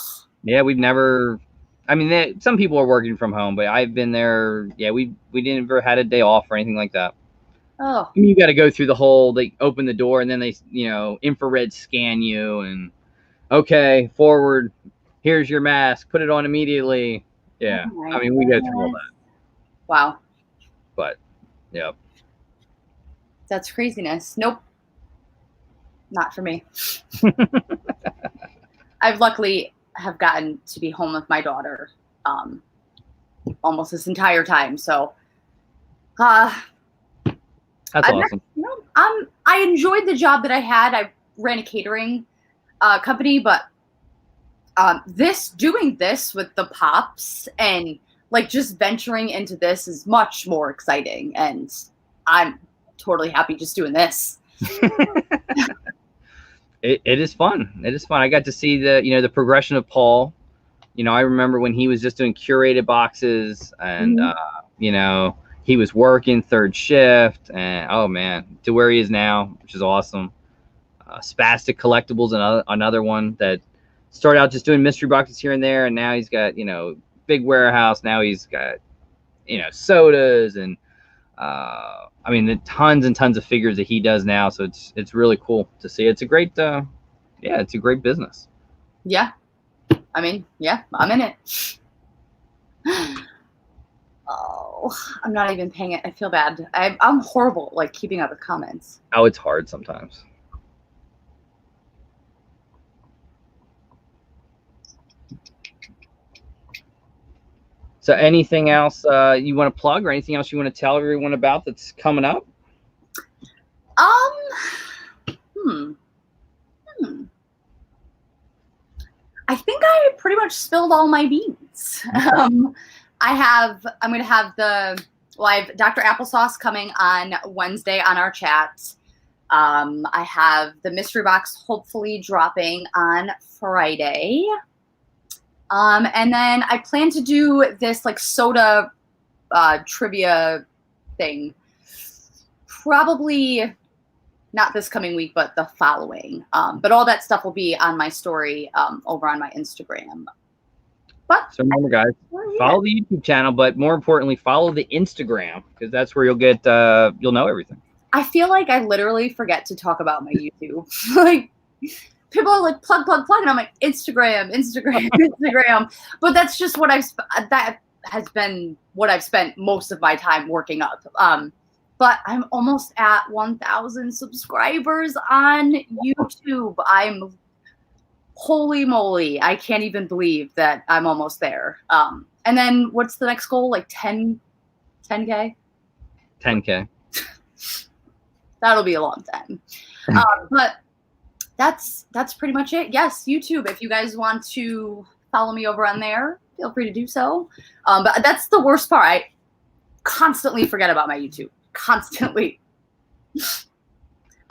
Yeah, we've never. I mean, some people are working from home, but I've been there. Yeah, we didn't ever had a day off or anything like that. Oh. I mean, you got to go through the whole. They open the door and then they, infrared scan you and okay, forward. Here's your mask. Put it on immediately. Yeah, Oh I mean, we go through all that. Wow. But, yeah. That's craziness. Nope. Not for me. I've luckily have gotten to be home with my daughter almost this entire time. So that's awesome. I enjoyed the job that I had. I ran a catering company, but doing this with the pops and like just venturing into this is much more exciting, and I'm totally happy just doing this. It is fun. It is fun. I got to see the progression of Paul. I remember when he was just doing curated boxes and he was working third shift, and oh man, to where he is now, which is awesome. Spastic Collectibles, another one that started out just doing mystery boxes here and there, and now he's got big warehouse. Now he's got sodas and I mean the tons and tons of figures that he does now. So it's really cool to see. It's a great it's a great business. Yeah, I mean, yeah, I'm in it. Oh, I'm not even paying it. I feel bad. I'm horrible like keeping up with comments. Oh, it's hard sometimes. So anything else you want to plug or anything else you want to tell everyone about that's coming up? I think I pretty much spilled all my beans. I'm going to have I have Dr. Applesauce coming on Wednesday on our chat. I have the mystery box hopefully dropping on Friday. And then I plan to do this like soda trivia thing. Probably not this coming week, but the following. But all that stuff will be on my story over on my Instagram. But so remember, guys, follow the YouTube channel, but more importantly, follow the Instagram, because that's where you'll know everything. I feel like I literally forget to talk about my YouTube. Like people are like plug, and I'm like Instagram. But that's just what that has been what I've spent most of my time working up. But I'm almost at 1,000 subscribers on YouTube. Holy moly, I can't even believe that I'm almost there. And then what's the next goal? Like 10K? 10K. That'll be a long time. But that's pretty much it. Yes, YouTube. If you guys want to follow me over on there, feel free to do so. But that's the worst part. I constantly forget about my YouTube. Constantly.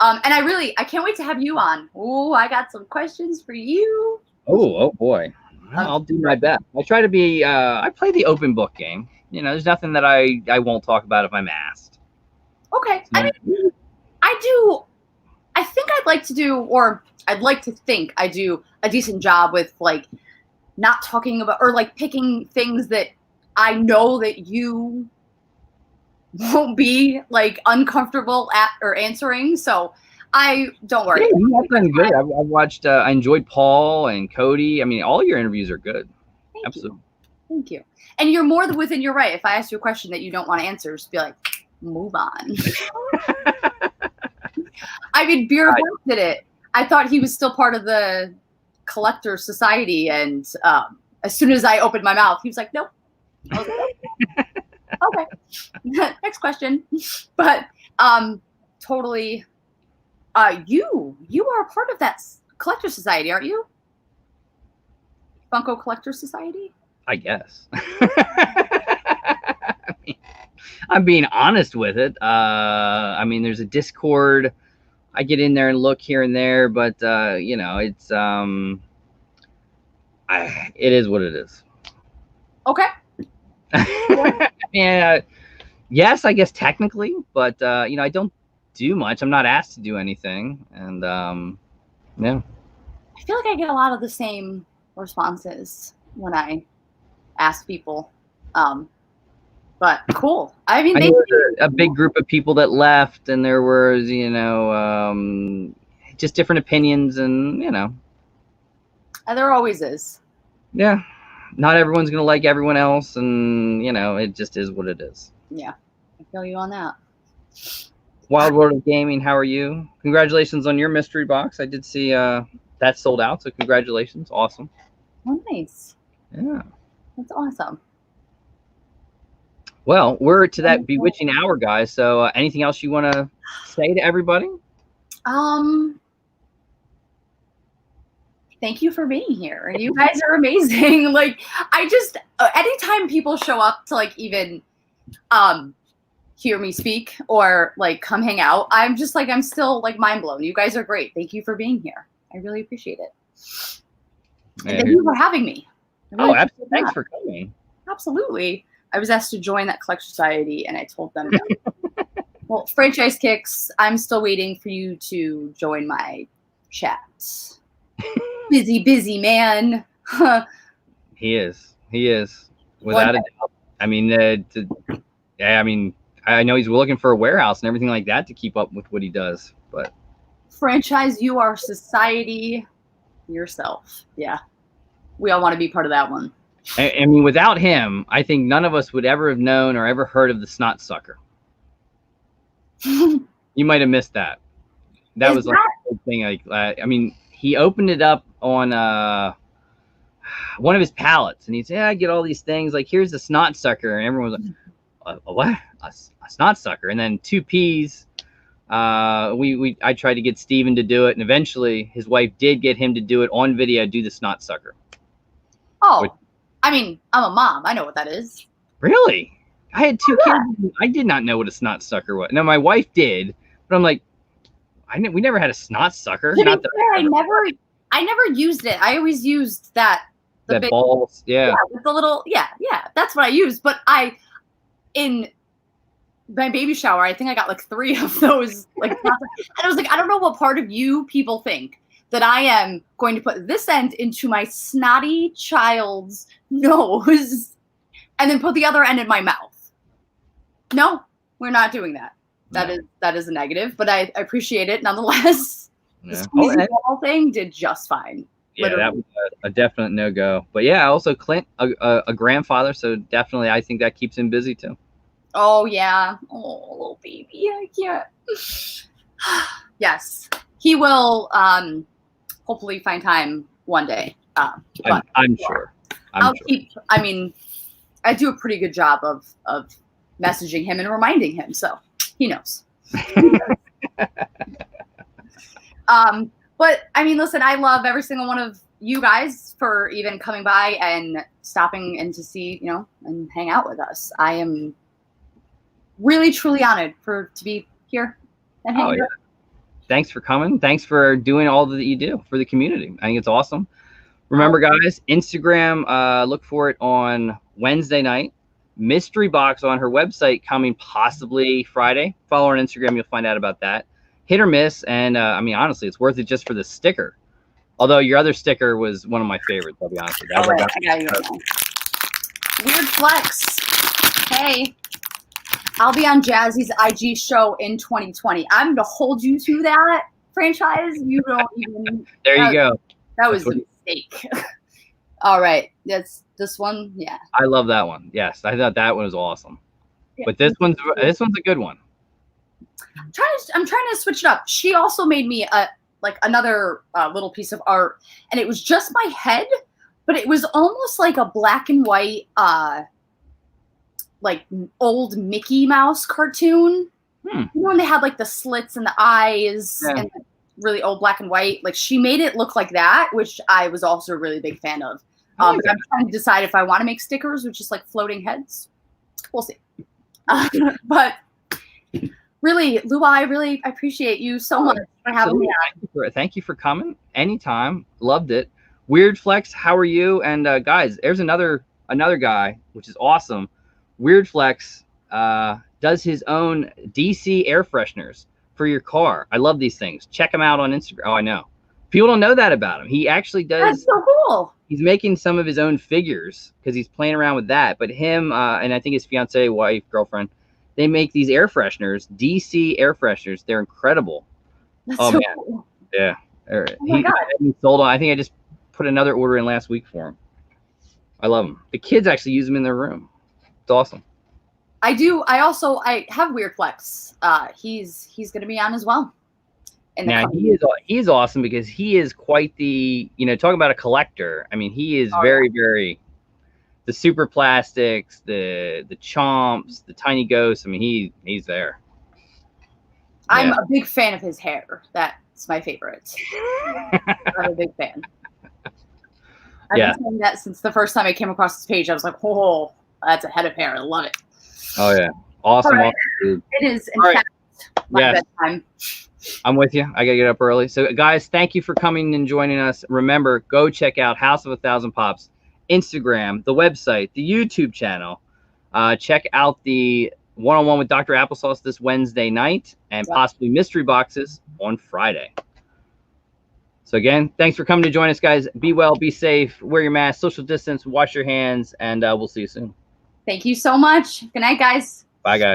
And I can't wait to have you on. Oh, I got some questions for you. Oh boy. I'll do my best. I try to be I play the open book game. There's nothing that I won't talk about if I'm asked. Okay. I mean, I think I'd like to do, or I'd like to think I do a decent job with like not talking about or like picking things that I know that you won't be like uncomfortable at or answering. So don't worry. Yeah, you have done good. I've watched. I enjoyed Paul and Cody. I mean, all your interviews are good. Absolutely. Thank you. And you're more than within your right. If I ask you a question that you don't want to answer, just be like, move on. I mean, Beer Boy did it. I thought he was still part of the collector society, and as soon as I opened my mouth, he was like, "Nope." I was like, okay. Next question. But totally. You are a part of that collector society, aren't you? Funko Collector Society? I guess. I'm being honest with it. I mean, there's a Discord. I get in there and look here and there, but you know, it's it is what it is. Okay. Yeah. Yes, I guess technically, but you know, I don't do much. I'm not asked to do anything, and yeah. I feel like I get a lot of the same responses when I ask people. But cool. I mean, there was a big group of people that left, and there was, you know, just different opinions, and you know, there always is. Yeah, not everyone's gonna like everyone else, and you know, it just is what it is. Yeah, I feel you on that. Wild World of Gaming, how are you? Congratulations on your mystery box. I did see that sold out, so congratulations. Awesome. Oh, nice. Yeah. That's awesome. Well, we're to that bewitching hour, guys. So anything else you want to say to everybody? Thank you for being here. You guys are amazing. Like, I just, anytime people show up to like even hear me speak or like come hang out, I'm just like, I'm still like mind blown. You guys are great. Thank you for being here. I really appreciate it. And thank you for having me. Really absolutely. Thanks for coming. Absolutely. I was asked to join that collector society, and I told them no. Well, Franchise Kicks, I'm still waiting for you to join my chat. Busy man. He is. Without a doubt. I mean, yeah, I mean, I know he's looking for a warehouse and everything like that to keep up with what he does. But franchise your society yourself. Yeah. We all want to be part of that one. I mean, without him, I think none of us would ever have known or ever heard of the Snot Sucker. You might have missed that. That was like a big thing. Like, I mean, he opened it up on one of his pallets, and he said, "Yeah, I get all these things. Like, here's the Snot Sucker," and everyone was like, "A what? A Snot Sucker?" And then 2Ps. I tried to get Steven to do it, and eventually his wife did get him to do it on video. Do the Snot Sucker. Oh. I mean, I'm a mom. I know what that is. Really? I had 2 kids. I did not know what a snot sucker was. Now, my wife did, but I'm like, we never had a snot sucker. Not that I never used it. I always used that big balls. Yeah. With the little, yeah. That's what I used. But in my baby shower, I think I got like 3 of those. Like, and I was like, I don't know what part of you people think that I am going to put this end into my snotty child's nose and then put the other end in my mouth. No, we're not doing that. That is a negative, but I appreciate it nonetheless. Yeah. The squeezy ball thing did just fine. Yeah, literally. That was a definite no-go. But yeah, also Clint, a grandfather, so definitely I think that keeps him busy too. Oh, yeah. Oh, little baby. I can't. Yes. He will hopefully find time one day. I'm sure. I mean, I do a pretty good job of messaging him and reminding him, so he knows. But I mean, listen, I love every single one of you guys for even coming by and stopping and to see, you know, and hang out with us. I am really, truly honored to be here and hang out. Thanks for coming. Thanks for doing all that you do for the community. I think it's awesome. Remember, guys, Instagram, look for it on Wednesday night. Mystery box on her website coming possibly Friday. Follow her on Instagram. You'll find out about that. Hit or miss. And I mean, honestly, it's worth it just for the sticker. Although your other sticker was one of my favorites, I'll be honest with you. I got you. Weird flex. Hey. I'll be on Jazzy's IG show in 2020. I'm going to hold you to that, franchise. You don't even. There you go. That was a mistake. All right. That's this one. Yeah. I love that one. Yes. I thought that one was awesome. Yeah. But this one's a good one. I'm trying to switch it up. She also made me like another little piece of art, and it was just my head, but it was almost like a black and white, like old Mickey Mouse cartoon. You know, when they had like the slits and the eyes and really old black and white. Like she made it look like that, which I was also a really big fan of. But I'm trying to decide if I want to make stickers with just like floating heads. We'll see. But really, Lua, I appreciate you so much for having me on. Thank you for coming. Anytime. Loved it. Weird Flex, how are you? And guys, there's another guy, which is awesome. Weird Flex does his own DC air fresheners for your car. I love these things. Check him out on Instagram. Oh, I know. People don't know that about him. He actually does. That's so cool. He's making some of his own figures because he's playing around with that. But him and I think his fiance, wife, girlfriend, they make these air fresheners, DC air fresheners. They're incredible. That's so man. cool. Yeah. Oh my God. He sold on. I think I just put another order in last week for him. I love them. The kids actually use them in their room. It's awesome. I have Weird Flex. He's going to be on as well. Now he's awesome because he is quite the, talk about a collector. I mean, he is very, very, the super plastics, the chomps, the tiny ghosts. I mean, he's there. I'm a big fan of his hair. That's my favorite. I'm a big fan. I've been saying that since the first time I came across this page. I was like, oh, that's a head of hair. I love it. Oh yeah, awesome. Right. It is in fact my bedtime. I'm with you. I gotta get up early. So guys, thank you for coming and joining us. Remember, go check out House of 1,000 Pops, Instagram, the website, the YouTube channel. Check out the one-on-one with Dr. Applesauce this Wednesday night, and possibly mystery boxes on Friday. So again, thanks for coming to join us, guys. Be well, be safe, wear your mask, social distance, wash your hands, and we'll see you soon. Thank you so much. Good night, guys. Bye, guys.